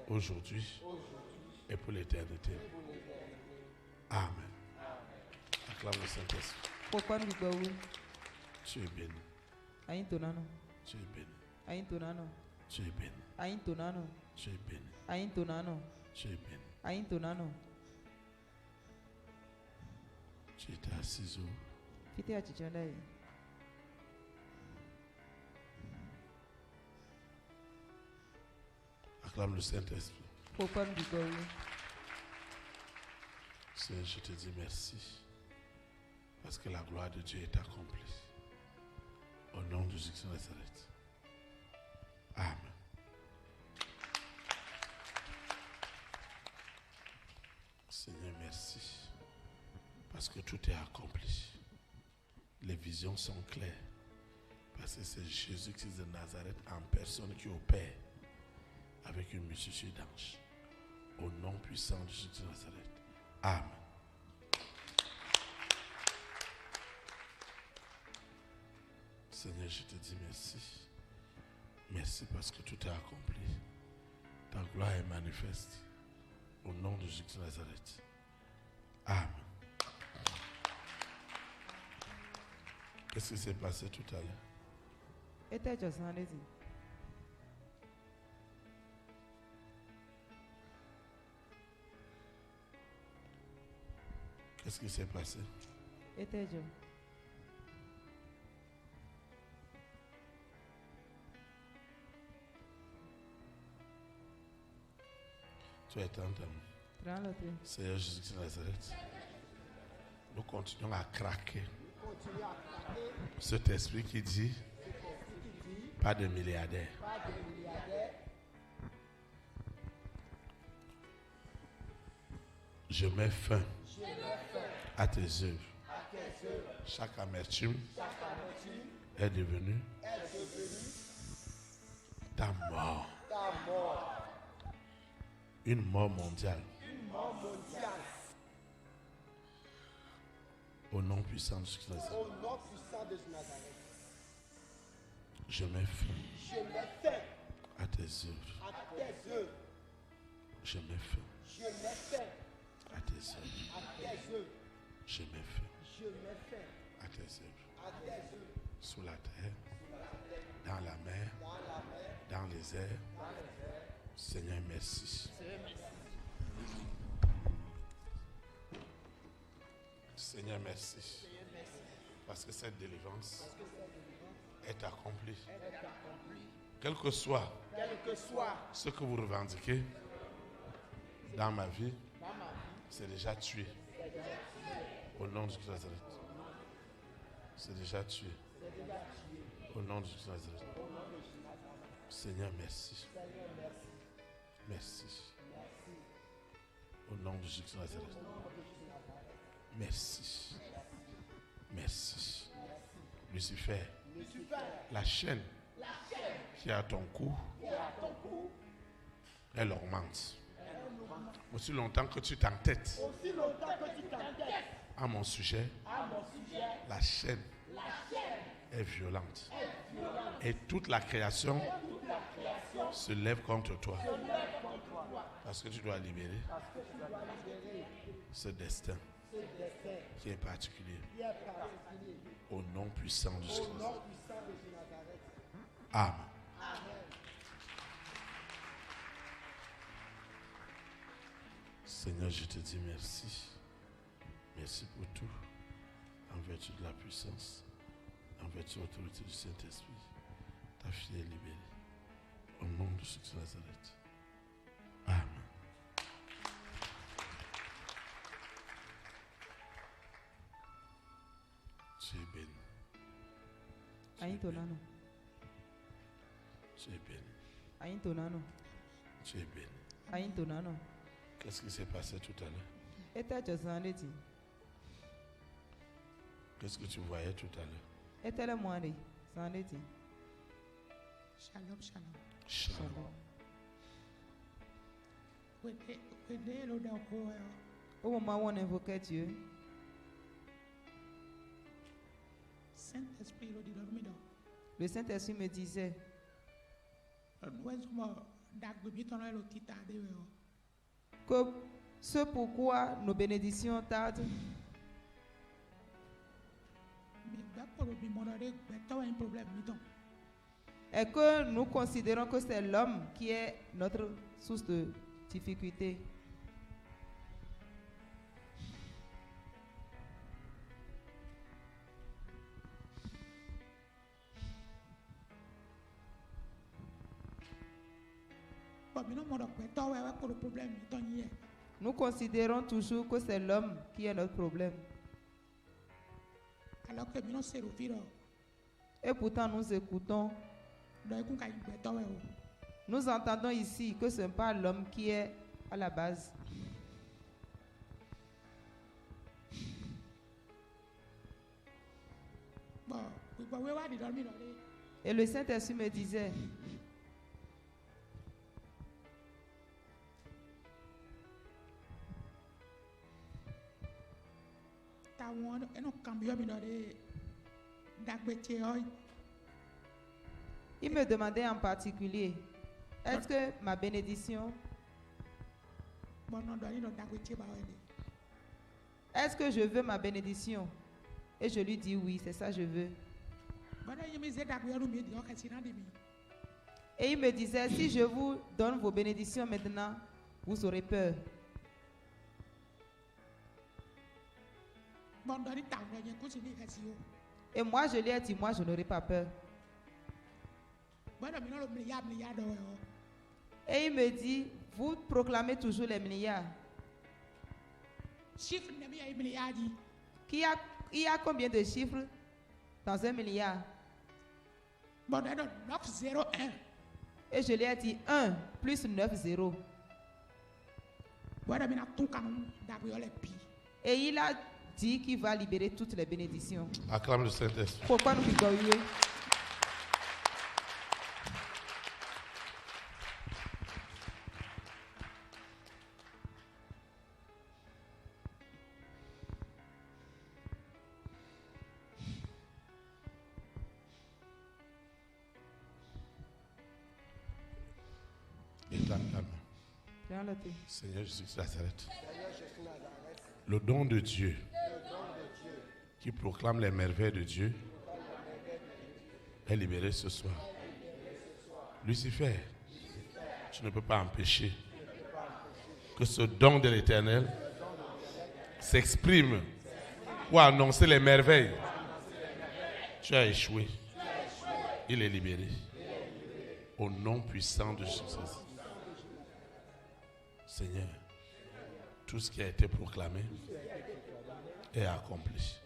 aujourd'hui et pour l'éternité. Amen. Acclame le Saint-Esprit. Tu es béni. Tu es béni. Tu es béni. Tu es béni. Tu es béni. Tu étais assis où? Acclame le Saint-Esprit. Seigneur, je te dis merci. Parce que la gloire de Dieu est accomplie. Au nom de Jésus de Nazareth. Amen. Seigneur, merci. Parce que tout est accompli. Les visions sont claires. Parce que c'est Jésus-Christ de Nazareth en personne qui opère avec une multitude d'anges. Au nom puissant de Jésus de Nazareth. Amen. Seigneur, je te dis merci. Merci parce que tout est accompli. Ta gloire est manifeste. Au nom de Jésus de Nazareth. Amen. Qu'est-ce qui s'est passé tout à l'heure? Qu'est-ce qui s'est passé? Tu as été entendu. Seigneur Jésus de Nazareth. Nous continuons à craquer. Cet esprit qui dit pas de milliardaires. Je mets fin à tes œuvres. Chaque amertume est devenue ta mort. Une mort mondiale. Au nom puissant de Jésus. Je mets fin à tes œuvres. Je mets fin à tes œuvres. Je mets fin à tes œuvres. Sous la terre, dans la mer, dans les airs. Seigneur, merci. Seigneur, merci. Parce que cette délivrance est accomplie. Quel que soit ce que vous revendiquez dans ma vie, c'est déjà tué. Au nom de Jésus de Nazareth. C'est déjà tué. Au nom de Jésus de Nazareth. Seigneur, merci. Merci. Au nom de Jésus de Nazareth. Merci. Merci. Lucifer, la chaîne qui est à ton cou, elle augmente. Aussi longtemps que tu t'entêtes à mon sujet, la chaîne est violente. Et toute la création se lève contre toi. Parce que tu dois libérer ce destin qui est particulier. Au nom puissant de Jésus. Amen. Seigneur, je te dis merci. Merci pour tout. En vertu de la puissance, en vertu de l'autorité du Saint-Esprit, ta fille est libérée. Au nom de Jésus de Nazareth. Amen. Tu es béni. Tu es béni. Tu es béni. Tu es béni. Qu'est-ce qui s'est passé tout à l'heure? Qu'est-ce que tu voyais tout à l'heure? Shalom, shalom. Shalom. Saint-Esprit le dit dormi dans. Le Saint-Esprit me disait Nous sommes d'agrément dans le titre de que ce pourquoi nos bénédictions tardent, mais pour le demander, tu as un problème mi-temps. est que nous considérons que c'est l'homme qui est notre source de difficulté. Bon, mais non, mon docteur, tu as pour le problème mi-temps hier. Nous considérons toujours que c'est l'homme qui est notre problème. Alors que maintenant c'est le vire. Et pourtant nous écoutons, Donc on a une bête. nous entendons ici que ce n'est pas l'homme qui est à la base. Bon, oui, oui, dormir. Et le Saint-Esprit me disait, il me demandait en particulier, est-ce que ma bénédiction, est-ce que je veux ma bénédiction? Et je lui dis oui, c'est ça que je veux. Et il me disait, si je vous donne vos bénédictions maintenant, vous aurez peur. Et moi, je lui ai dit, moi, je n'aurai pas peur. Et il me dit, vous proclamez toujours les milliards. Il y a combien de chiffres dans un milliard? Et je lui ai dit 1 plus 9, 0. Et il a dit qu'il va libérer toutes les bénédictions. Acclame le Saint-Esprit. Pourquoi nous rigolions? Seigneur Jésus de Nazareth, le don de Dieu qui proclame les merveilles de Dieu est libéré ce soir. Lucifer, tu ne peux pas empêcher que ce don de l'Éternel s'exprime pour annoncer les merveilles. Tu as échoué. Il est libéré. Au nom puissant de Jésus. Seigneur, tout ce qui a été proclamé est accompli.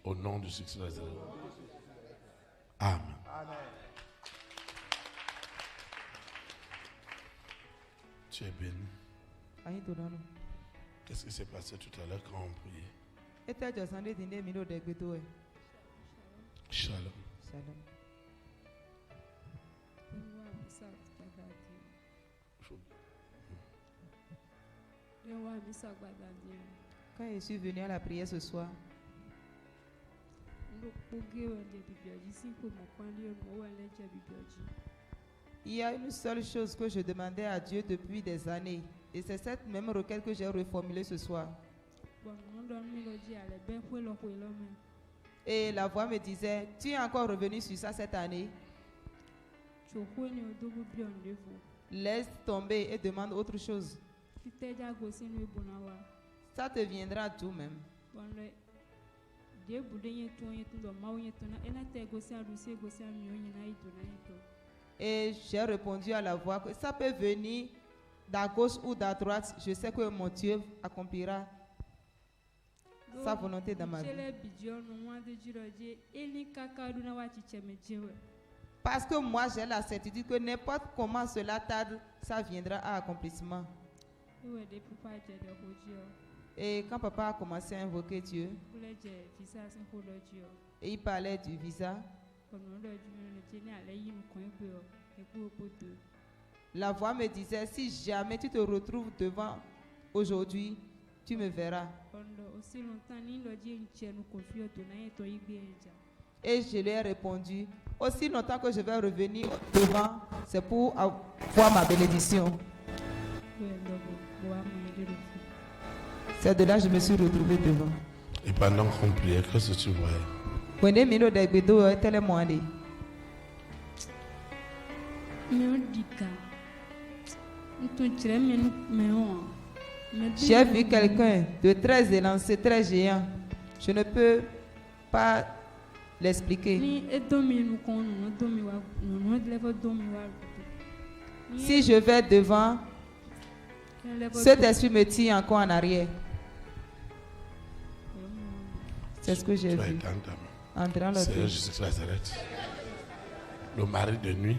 Au nom de Jésus. Amen. Tu es béni. Qu'est-ce qui s'est passé tout à l'heure quand on priait? Shalom. Quand je suis venu à la prière ce soir, il y a une seule chose que je demandais à Dieu depuis des années. Et c'est cette même requête que j'ai reformulée ce soir. Et la voix me disait, tu es encore revenu sur ça cette année? Laisse tomber et demande autre chose. Ça te viendra d'où même. Et j'ai répondu à la voix que ça peut venir d'à gauche ou d'à droite. Je sais que mon Dieu accomplira sa volonté dans ma vie. Parce que moi j'ai la certitude que n'importe comment cela tarde, ça viendra à accomplissement. Et quand papa a commencé à invoquer Dieu, et il parlait du visa, la voix me disait, si jamais tu te retrouves devant aujourd'hui, tu me verras. Et je lui ai répondu, aussi longtemps que je vais revenir devant, c'est pour avoir ma bénédiction. C'est de là que je me suis retrouvée devant. Et pendant qu'on priait, qu'est-ce que tu voyais? Prenez mino de bédo, tellement. J'ai vu quelqu'un de très élancé, très géant. Je ne peux pas l'expliquer. Si je vais devant, cet esprit me tire encore en arrière. C'est ce que j'ai vu. Entrant Seigneur Jésus de Nazareth, le mari de nuit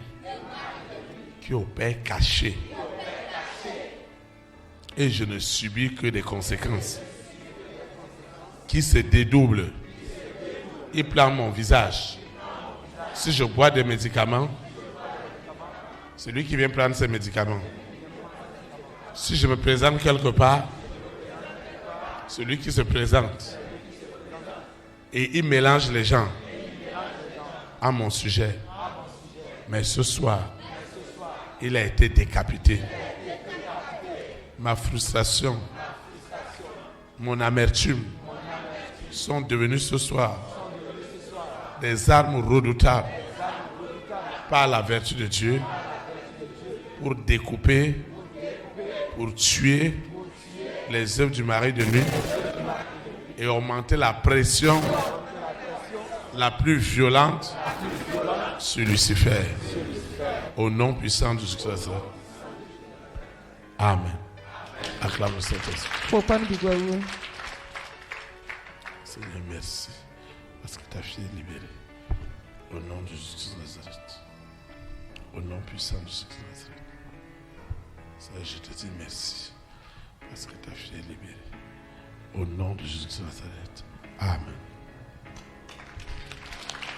qui opère caché. Et je ne subis que des conséquences. Qui se dédouble. Il plante mon visage. Si je bois des médicaments, c'est lui qui vient prendre ces médicaments. Si je me présente quelque part, c'est lui qui se présente. Et il mélange les gens à mon sujet. Mais ce soir, il a été décapité. Ma frustration, mon amertume sont devenus ce soir des armes redoutables par la vertu de Dieu pour découper, pour tuer les œuvres du mari de nuit et augmenter la pression la plus violente sur Lucifer. Au nom puissant de Jésus-Christ. Amen. Acclame le Saint-Esprit. Seigneur, merci parce que ta fille est libérée. Au nom de Jésus de Nazareth. Au nom puissant de Jésus de Nazareth. Seigneur, je te dis merci parce que ta fille est libérée. Au nom de Jésus de Nazareth. Amen.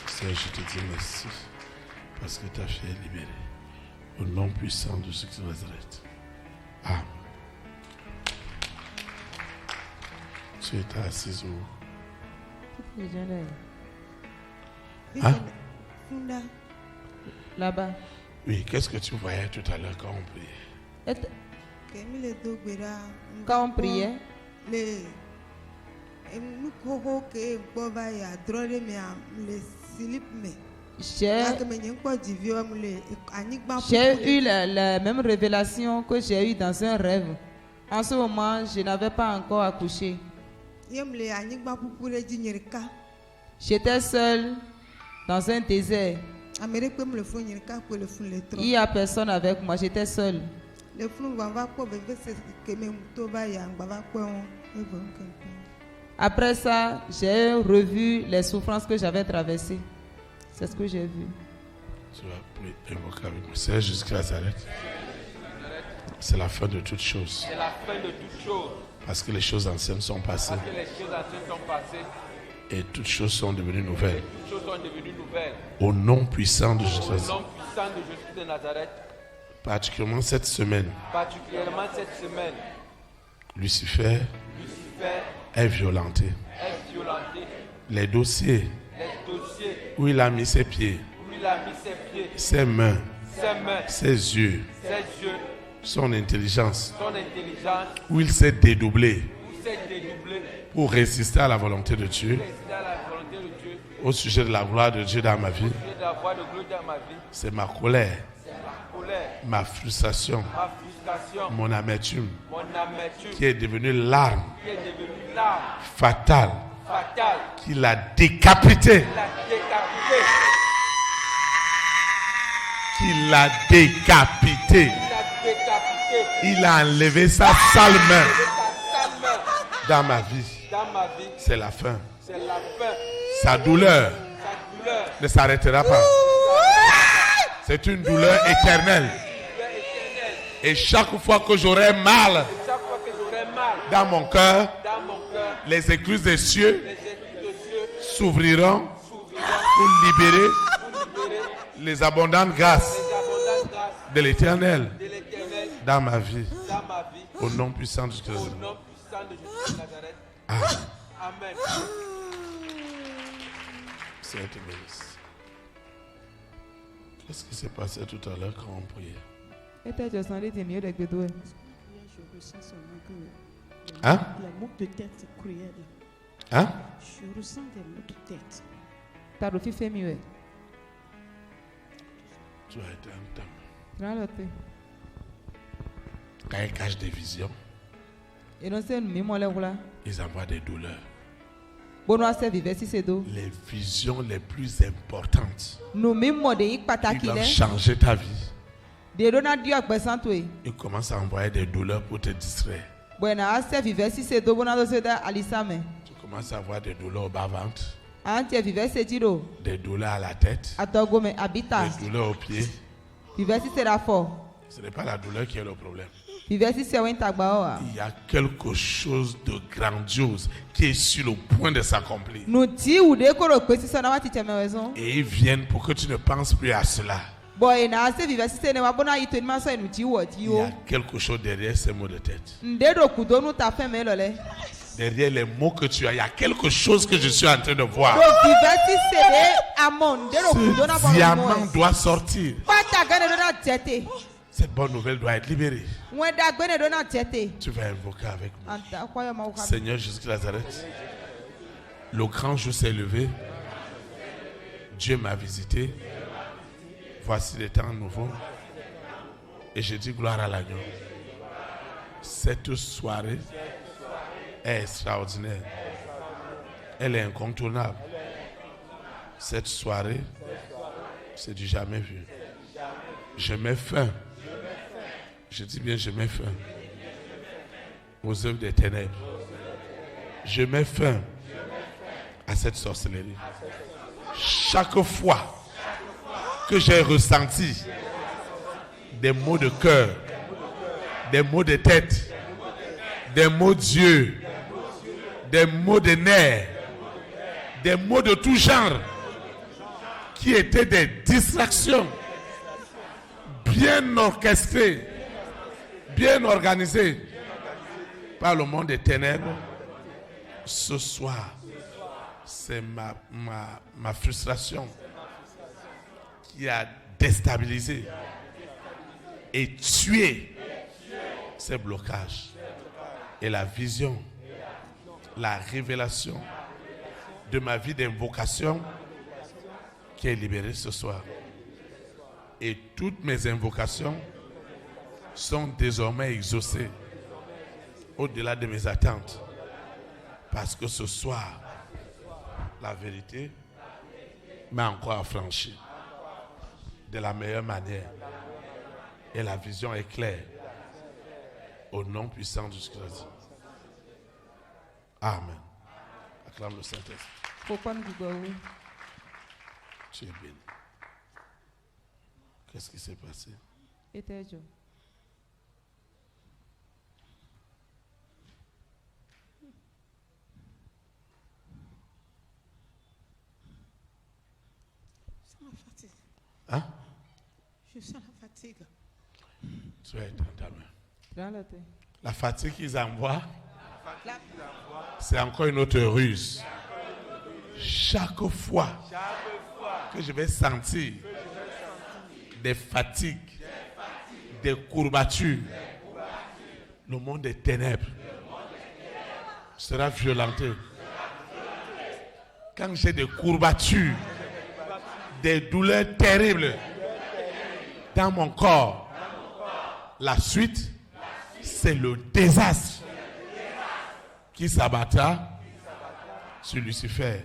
Seigneur, je te dis merci parce que ta fille est libérée. Au nom puissant de Jésus de Nazareth. Amen. Tu étais assise où? Hein? Là-bas. Oui, qu'est-ce que tu voyais tout à l'heure quand on priait? Quand on priait, j'ai eu la même révélation que j'ai eue dans un rêve. En ce moment, je n'avais pas encore accouché. J'étais seule dans un désert. Il n'y a personne avec moi, j'étais seule. Après ça, j'ai revu les souffrances que j'avais traversées. C'est ce que j'ai vu. Tu vas invoquer avec moi. Seigneur Jésus de Nazareth. C'est la fin de toutes choses. C'est la fin de toutes choses. Parce que les choses anciennes sont passées. Parce que les choses anciennes sont passées. Et toutes choses sont devenues nouvelles. Toutes choses sont devenues nouvelles. Au nom puissant de Jésus. Au nom puissant de Jésus de Nazareth. Particulièrement cette semaine. Particulièrement cette semaine. Lucifer est violenté. Est violenté. Les dossiers où il a mis ses pieds, ses mains, ses yeux, son intelligence, où il s'est dédoublé pour résister à la volonté de Dieu, au sujet de la gloire de Dieu dans ma vie. C'est ma colère, ma frustration, mon amertume qui est devenue l'arme fatale qui l'a décapité. Qui l'a décapité. Il a enlevé sa sale main dans ma vie. C'est la fin. Sa douleur ne s'arrêtera pas. C'est une douleur éternelle. Et chaque fois que j'aurai mal dans mon cœur, les écluses des cieux s'ouvriront pour libérer les abondantes grâces de l'Éternel dans ma vie. Au nom puissant de Jésus. Amen. Seigneur te bénisse. Qu'est-ce qui s'est passé tout à l'heure quand on priait? Ete Josandi ti mieux avec Bédoué. Je ressens seulement que Hein? les maux de tête cruels. Hein? Je ressens des maux de tête. Ta rofi fait mieux. Tu as été un temps. Ralote. Quand ils cachent des visions, Et non c'est nous moi là voilà. ils envoient des douleurs. Bono ase vive si c'est do. Les visions les plus importantes Nous même moi de yik qui pataki doivent le. changer ta vie, De dona dio akbesanto e. ils commencent à envoyer des douleurs pour te distraire. Buena ase vive si c'est do bona do se da alisame. Tu commences à avoir des douleurs au bas-ventre, Anti vive se tiro. des douleurs à la tête, Atogo me habita. des douleurs aux pieds. Vive si c'est la fort. Ce n'est pas la douleur qui est le problème. Vive si c'est wenta gbaoa. Il y a quelque chose de grandiose qui est sur le point de s'accomplir. Nous ti ou de ko ro pe si so na wati teme raison. Et ils viennent pour que tu ne penses plus à cela. Boy na ase vive si c'est ne wa bona yito ni ma so enu ti wo ti Il y o. a quelque chose derrière ces mots de tête. Ndedo kudo nu ta fe me lole. Derrière les mots que tu as, il y a quelque chose que je suis en train de voir. Do vive si c'est de amon ndedo kudo na Ce bo. diamant doit sortir. Pata gane do na tete. Cette bonne nouvelle doit être libérée. Wenda gane do na tete. Tu vas invoquer avec moi. Anta kwa yo ma uka. Seigneur Jésus de Nazareth, le grand jour s'est levé. Dieu m'a visité. Voici des temps nouveaux. Et je dis gloire à l'agneau. Cette soirée est extraordinaire. Elle est incontournable. Cette soirée, c'est du jamais vu. Je mets fin. Je dis bien, je mets fin aux œuvres des ténèbres. Je mets fin à cette sorcellerie. Chaque fois que j'ai ressenti des maux de cœur, des maux de tête, des maux d'yeux, des maux de nerfs, des maux de tout genre, qui étaient des distractions bien orchestrées, bien organisées par le monde des ténèbres. Ce soir, c'est ma frustration qui a déstabilisé et tué ces blocages. Et la vision, la révélation de ma vie d'invocation qui est libérée ce soir. Et toutes mes invocations sont désormais exaucées au-delà de mes attentes. Parce que ce soir, la vérité m'a encore affranchi de la meilleure manière. Et la vision est claire. Au nom puissant de Jésus-Christ. Amen. Acclame le Saint-Esprit. Pourquoi nous disons Tu es béni. Qu'est-ce qui s'est passé? Ete jo. Je sens la fatigue. Hein? Je sens la fatigue. Tu es dans ta main. Ralote. La fatigue qu'ils envoient, c'est encore une autre ruse. Chaque fois que je vais sentir des fatigues, des courbatures, le monde des ténèbres sera violenté. Quand j'ai des courbatures, des douleurs terribles dans mon corps, la suite, c'est le désastre qui s'abattra sur Lucifer.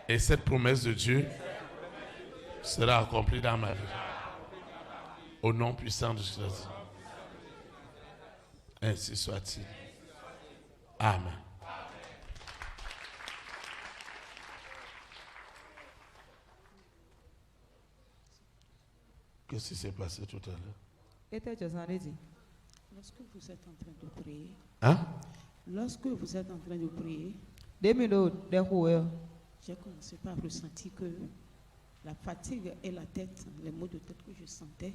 Et cette promesse de Dieu sera accomplie dans ma vie. Au nom puissant de Jésus. Ainsi soit-il. Amen. Qu'est-ce qui s'est passé tout à l'heure? Ete Josandi dit. Lorsque vous êtes en train de prier, Hein? lorsque vous êtes en train de prier, 2000 de roueur. j'ai commencé par ressentir que la fatigue et la tête, les maux de tête que je sentais,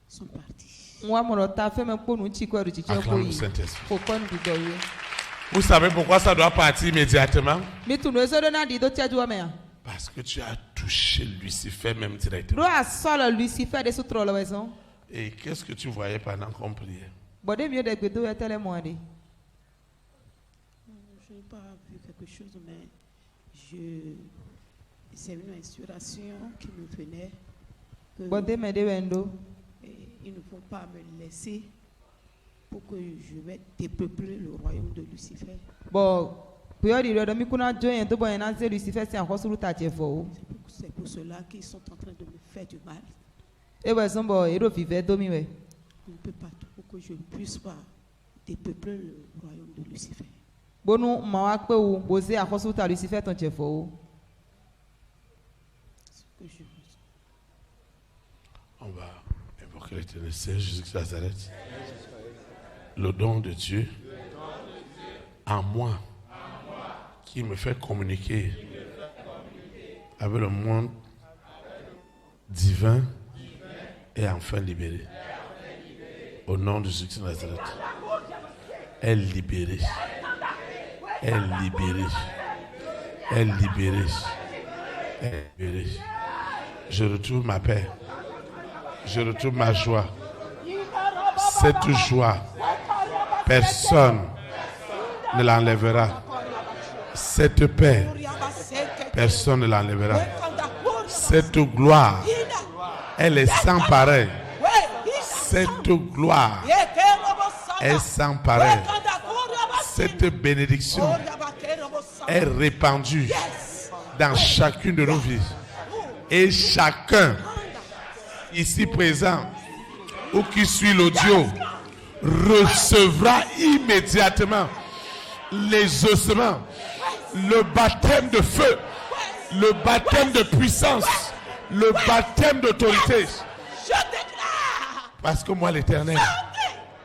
sont partis. Moi mon ta fait me pour nous chiko ru chicho ko Acclame le yi. Saint-Esprit. Pourquoi nous disons Vous savez pourquoi ça doit partir immédiatement? Mi tu no so do na di do tia du me. Parce que tu as touché Lucifer même directement. Do asolo Lucifer de sutro lo wezo. Et qu'est-ce que tu voyais pendant qu'on priait? Bode mieux de gbedo etele moade. Je n'ai pas vu quelque chose, mais c'est une inspiration qui me venait. Que Bode me de wendo. il ne faut pas me laisser pour que je vais dépeupler le royaume de Lucifer. Bon, priori do mi kuna joyen to boyen na se Lucifer si akosuru ta chefo. C'est pour cela qu'ils sont en train de me faire du mal. E wezo bo ero vive do mi we. Un peu partout pour que je ne puisse pas dépeupler le royaume de Lucifer. Bonu ma wa pe wo boze akosuru ta Lucifer ton chefo. Ce que je veux. On va invoquer l'Éternel Seigneur Jésus-Christ de Nazareth. Le don de Dieu en moi qui me fait communiquer avec le monde divin et enfin libéré. Au nom de Jésus-Christ de Nazareth. Elle libérée. Elle libérée. Elle libérée. Elle libérée. Je retrouve ma paix. Je retrouve ma joie. Cette joie, personne ne l'enlèvera. Cette paix, personne ne l'enlèvera. Cette gloire, elle est sans pareil. Cette gloire est sans pareil. Cette bénédiction est répandue dans chacune de nos vies. Et chacun ici présent ou qui suit l'audio recevra immédiatement les ossements, le baptême de feu, le baptême de puissance, le baptême d'autorité. Parce que moi, l'Éternel,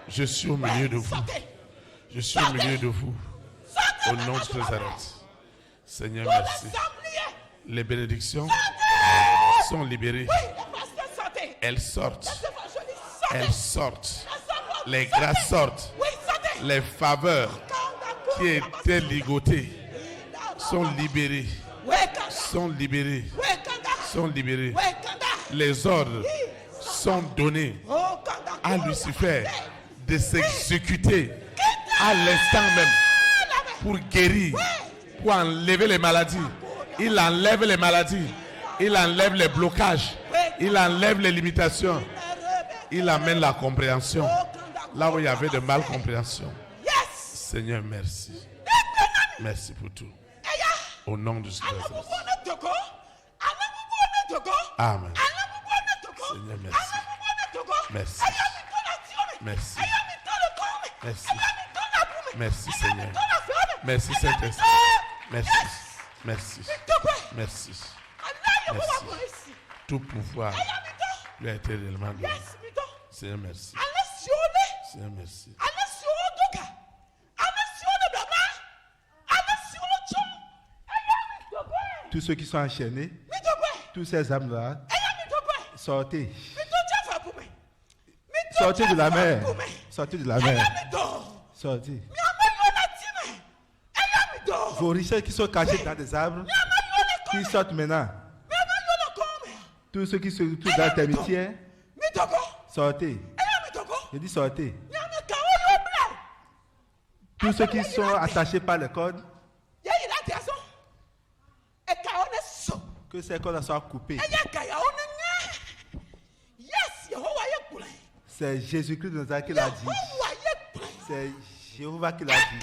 je suis au milieu de vous. Je suis au milieu de vous. Au nom de Nazareth. Seigneur, merci. Les bénédictions sont libérées. Elles sortent. Elles sortent. Les grâces sortent. Les faveurs qui étaient ligotées sont libérées. Sont libérées. Sont libérées. Les ordres sont donnés à Lucifer de s'exécuter à l'instant même pour guérir, pour enlever les maladies. Il enlève les maladies. Il enlève les blocages. Il enlève les limitations. Il amène la compréhension là où il y avait de malcompréhension. Seigneur, merci. Merci pour tout. Au nom de Jésus. Amen. Seigneur, merci. Merci. Merci. Merci. Merci, Seigneur. Merci, Saint-Esprit. Merci. Merci. Merci. Merci. Tout pouvoir lui a été réellement donné. Seigneur, merci. Seigneur, merci. Tous ceux qui sont enchaînés, tous ces âmes-là, sortez. Sortez de la mer. Sortez de la mer. Sortez. Vos richesses qui sont cachées dans des arbres, qui sortent maintenant. Tous ceux qui se trouvent dans tes métiers, sortez. Je dis sortez. Tous ceux qui sont attachés par les cordes, que ces cordes soient coupées. C'est Jésus-Christ de Nazareth qui l'a dit. C'est Jéhovah qui l'a dit.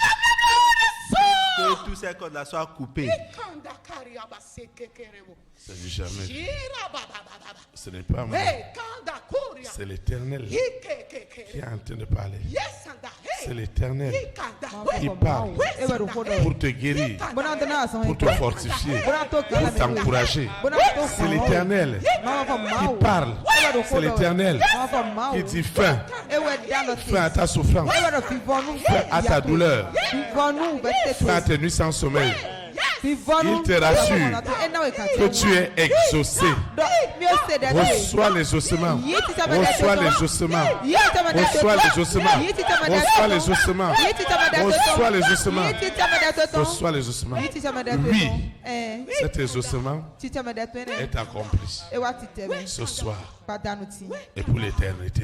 Que tous ces cordes soient coupées. Ça dit jamais. Ce n'est pas moi. C'est l'Éternel qui est en train de parler. C'est l'Éternel qui parle pour te guérir, pour te fortifier, pour t'encourager. C'est l'Éternel qui parle. C'est l'Éternel qui dit fin. Fin à ta souffrance. Fin à ta douleur. Fin à tes nuits sans sommeil. Il te rassure que tu es exaucé. Reçois les ossements. Reçois les ossements. Reçois les ossements. Reçois les ossements. Reçois les ossements. Reçois les ossements. Oui, cet exaucement est accompli ce soir et pour l'éternité.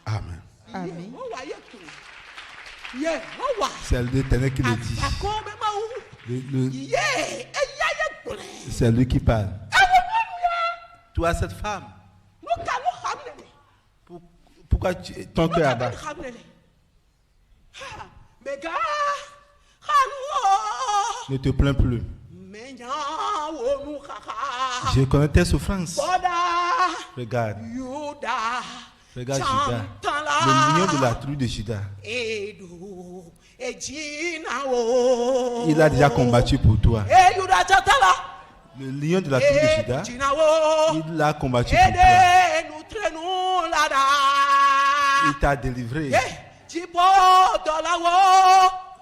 Amen. Amen. C'est l'Éternel qui le dit. C'est lui qui parle. Toi, cette femme, pourquoi ton cœur bat? Ne te plains plus. Je connais tes souffrances. Regarde. Regarde Judas. Le lion de la tribu de Judas. Il a déjà combattu pour toi. Le lion de la tribu de Judas, il a combattu pour toi. Il t'a délivré.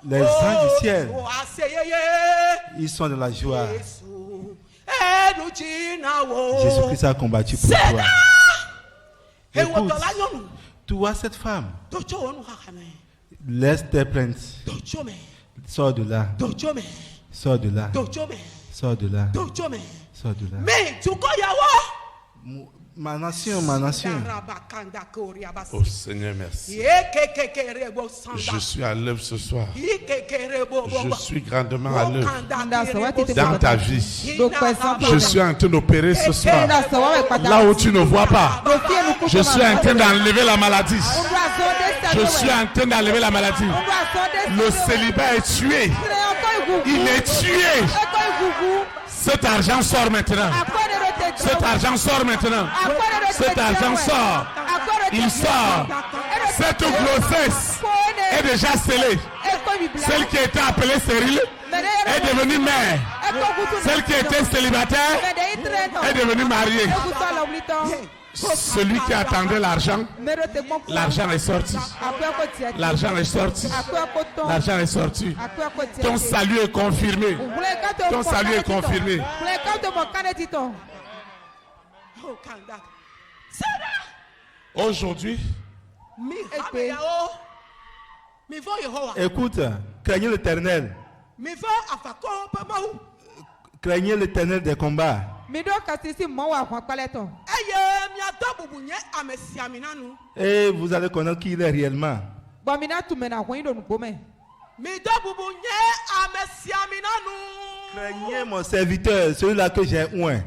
Les anges du ciel, ils sont dans la joie. Jésus-Christ a combattu pour toi. Écoute, tu vois cette femme, laisse tes plaintes. Sors de là. Sors de là. Sors de là. Sors de là. Ma nation, ma nation. Oh Seigneur, merci. Je suis à l'œuvre ce soir. Je suis grandement à l'œuvre dans ta vie. Je suis en train d'opérer ce soir. Là où tu ne vois pas. Je suis en train d'enlever la maladie. Je suis en train d'enlever la maladie. Le célibat est tué. Il est tué. Cet argent sort maintenant. Cet argent sort maintenant. Cet argent sort. Il sort. Cette grossesse est déjà scellée. Celle qui était appelée stérile est devenue mère. Celle qui était célibataire est devenue mariée. Celui qui attendait l'argent, l'argent est sorti. L'argent est sorti. L'argent est sorti. Ton salut est confirmé. Ton salut est confirmé. Aujourd'hui, écoute, craignez l'Éternel. Craignez l'Éternel des combats. Et vous allez connaître qui il est réellement. Craignez mon serviteur, celui-là que j'ai oint.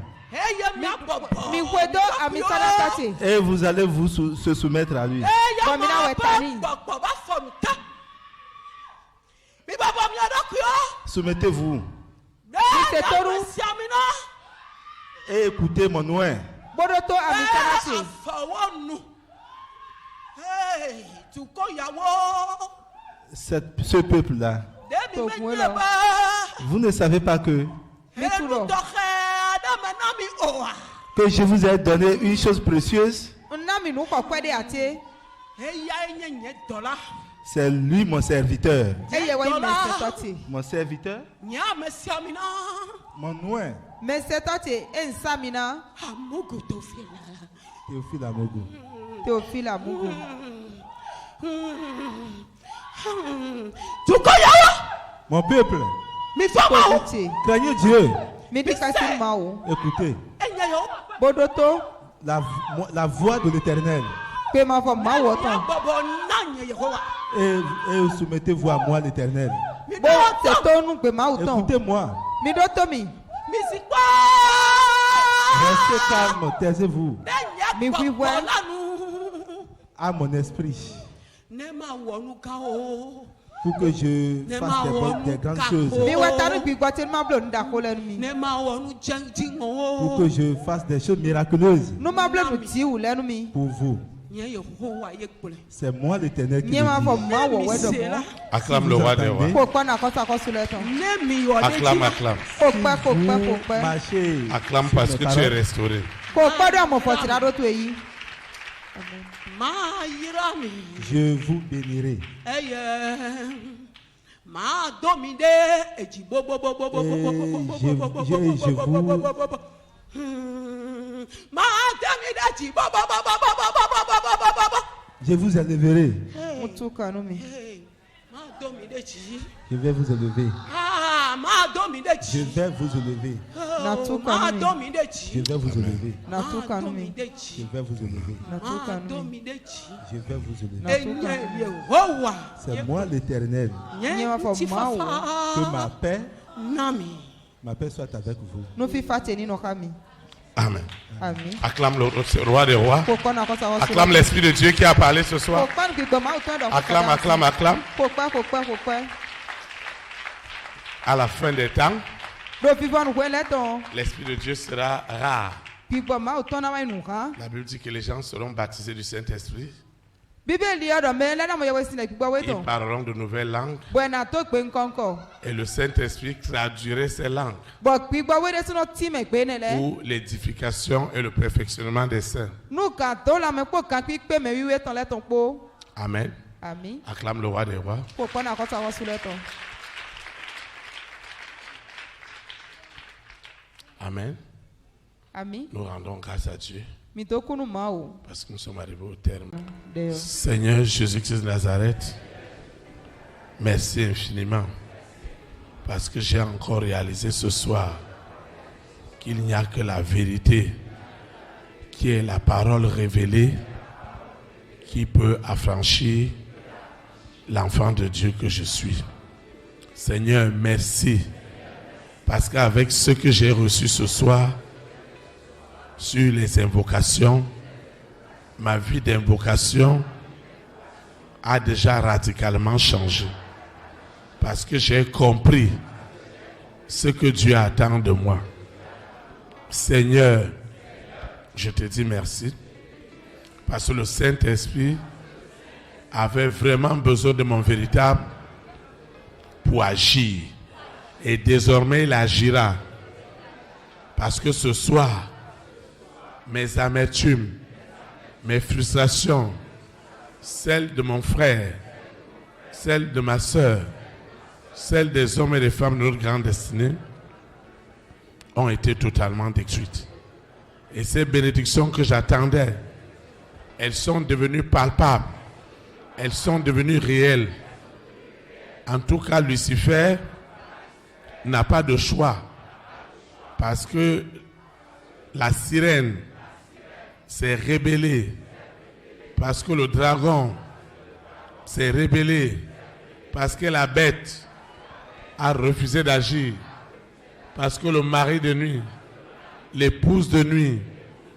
Et vous allez se soumettre à lui. Soumettez-vous. Et écoutez mon oint. Ce peuple-là, vous ne savez pas que je vous ai donné une chose précieuse. C'est lui mon serviteur. Mon serviteur. Mon oint. Théophile Amogo. Mon peuple. Craignez Dieu. Écoutez. La voix de l'Éternel. Et soumettez-vous à moi, l'Éternel. Écoutez-moi. Restez calme, taisez-vous. À mon esprit. Pour que je fasse des grandes choses. Pour que je fasse des choses miraculeuses. Pour vous. C'est moi l'Éternel qui le dit. Acclame le roi des rois. Acclame, acclame. Marchez. Acclame parce que tu es restauré. Je vous bénirai. Je vous éleverai. Mutuka no mi. Je vais vous élever. Je vais vous élever. Natuka no mi. Je vais vous élever. Natuka no mi. Je vais vous élever. Natuka no mi. Je vais vous élever. Natuka. C'est moi l'Éternel. Nyewa fo mawo. Que ma paix soit avec vous. No fi fateni no kami. Amen. Amen. Acclame le roi des rois. Kokona ko sawo. Acclame l'Esprit de Dieu qui a parlé ce soir. Kokpan ki goma o tondo. Acclame, acclame, acclame. Kokpa. À la fin des temps, Do vivant no kweleton. l'Esprit de Dieu sera rare. Ki goma o tondo wa nu kan. La Bible dit que les gens seront baptisés du Saint-Esprit. Bíbélì ọ̀dọ̀ mẹ́rin lẹ́nà mo yẹ wọ́n sílẹ̀ gbígbọ́ Ils wẹ́tọ̀. parleront de nouvelles langues Bọ̀ẹ̀nà tó gbé nkọ́nkọ́. et le Saint-Esprit traduirait ces langues Bọ̀ gbígbọ́ wẹ́dẹ́ sínú tíìmẹ̀ gbé nílẹ̀. pour l'édification et le perfectionnement des saints. Nù kàn tó lamẹ́ kó kàn kí pé mẹ́ wíwé tán lẹ́tọ̀ kpó. Amen. Àmín. Acclame le roi des rois. Kó pọ́nà àkọ́tọ̀ àwọn sùn lẹ́tọ̀. Amen. Àmín. Nous rendons grâce à Dieu Mi tó kúnnù mọ́ o. parce que nous sommes arrivés au terme. Dẹ̀yọ̀. Seigneur Jésus-Christ de Nazareth, merci infiniment parce que j'ai encore réalisé ce soir qu'il n'y a que la vérité qui est la parole révélée qui peut affranchir l'enfant de Dieu que je suis. Seigneur, merci parce qu'avec ce que j'ai reçu ce soir sur les invocations, ma vie d'invocation a déjà radicalement changé parce que j'ai compris ce que Dieu attend de moi. Seigneur, je te dis merci parce que le Saint-Esprit avait vraiment besoin de mon véritable pour agir et désormais il agira parce que ce soir mes amertumes, mes frustrations, celles de mon frère, celles de ma soeur, celles des hommes et des femmes de notre grande destinée, ont été totalement détruites. Et ces bénédictions que j'attendais, elles sont devenues palpables, elles sont devenues réelles. En tout cas, Lucifer n'a pas de choix parce que la sirène s'est rébellée, parce que le dragon s'est rébellé, parce que la bête a refusé d'agir, parce que le mari de nuit, l'épouse de nuit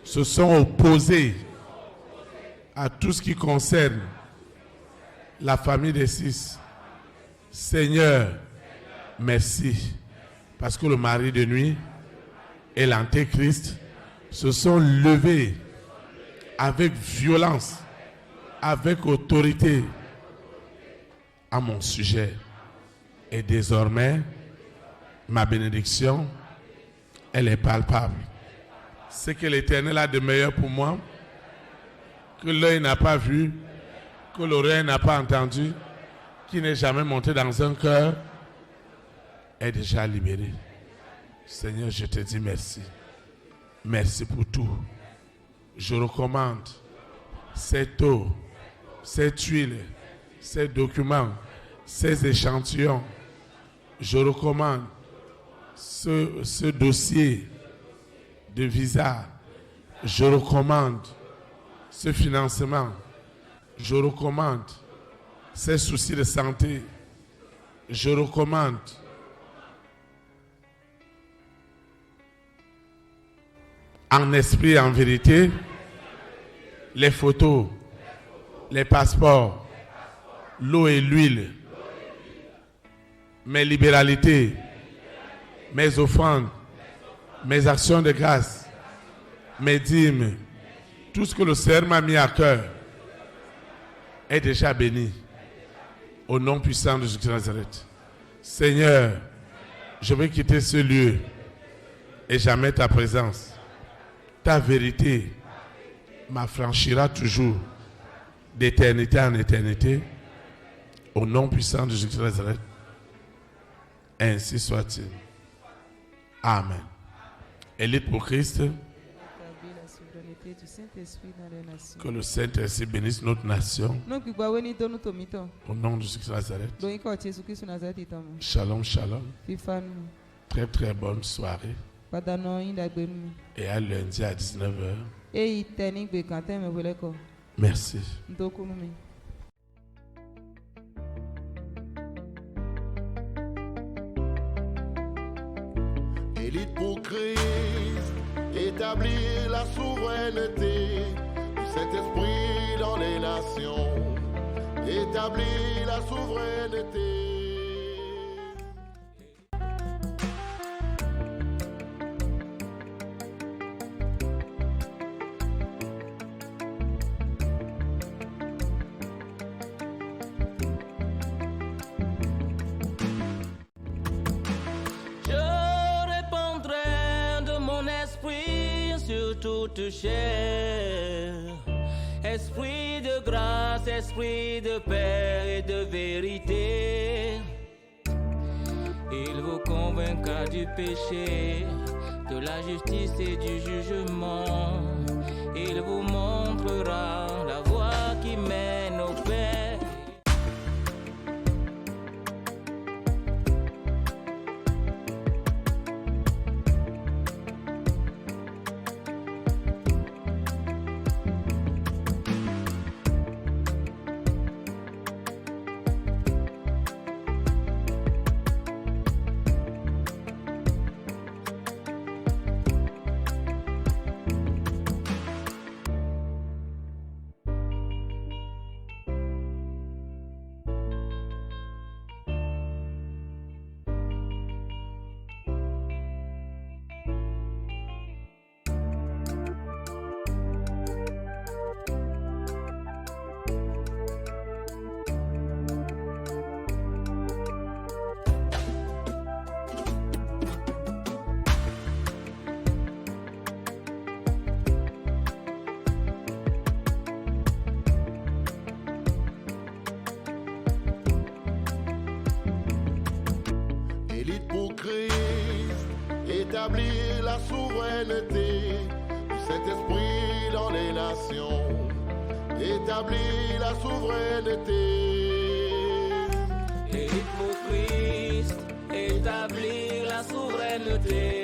se sont opposés à tout ce qui concerne la famille des six. Seigneur, merci, parce que le mari de nuit et l'antéchrist se sont levés avec violence, avec autorité à mon sujet. Et désormais, ma bénédiction, elle est palpable. Ce que l'Éternel a de meilleur pour moi, que l'œil n'a pas vu, que l'oreille n'a pas entendu, qui n'est jamais monté dans un cœur, est déjà libéré. Seigneur, je te dis merci. Merci pour tout. Je recommande cette eau, cette huile, ces documents, ces échantillons. Je recommande ce dossier de visa. Je recommande ce financement. Je recommande ces soucis de santé. Je recommande en esprit et en vérité les photos, les passeports, l'eau et l'huile, mes libéralités, mes offrandes, mes actions de grâce, mes dîmes, tout ce que le Seigneur m'a mis à cœur est déjà béni au nom puissant de Jésus de Nazareth. Seigneur, je vais quitter ce lieu et jamais ta présence. Ta vérité m'affranchira toujours d'éternité en éternité au nom puissant de Jésus de Nazareth. Ainsi soit-il. Amen. Élite pour Christ. l'unité du Saint-Esprit dans les nations. Que le Saint-Esprit bénisse notre nation. Nous qui boivons ni to nous tomito. Au nom de Jésus de Nazareth. Donc il faut Jésus Christ Nazareth itomo. Shalom, shalom. Fifanu. Très très bonne soirée. Padano indagbenu. Et à lundi à 19h. Et il teni gbe kanten me wele ko. Merci. Ndokunu mi. Élite pour Christ, établir la souveraineté du Saint-Esprit dans les nations, établir la souveraineté. Toute chair, esprit de grâce, esprit de paix et de vérité, il vous convaincra du péché, de la justice et du jugement, il vous montrera la voie qui mène au Père. Élite pour Christ, établir la souveraineté du Saint-Esprit dans les nations, établir la souveraineté. Élite pour Christ, établir la souveraineté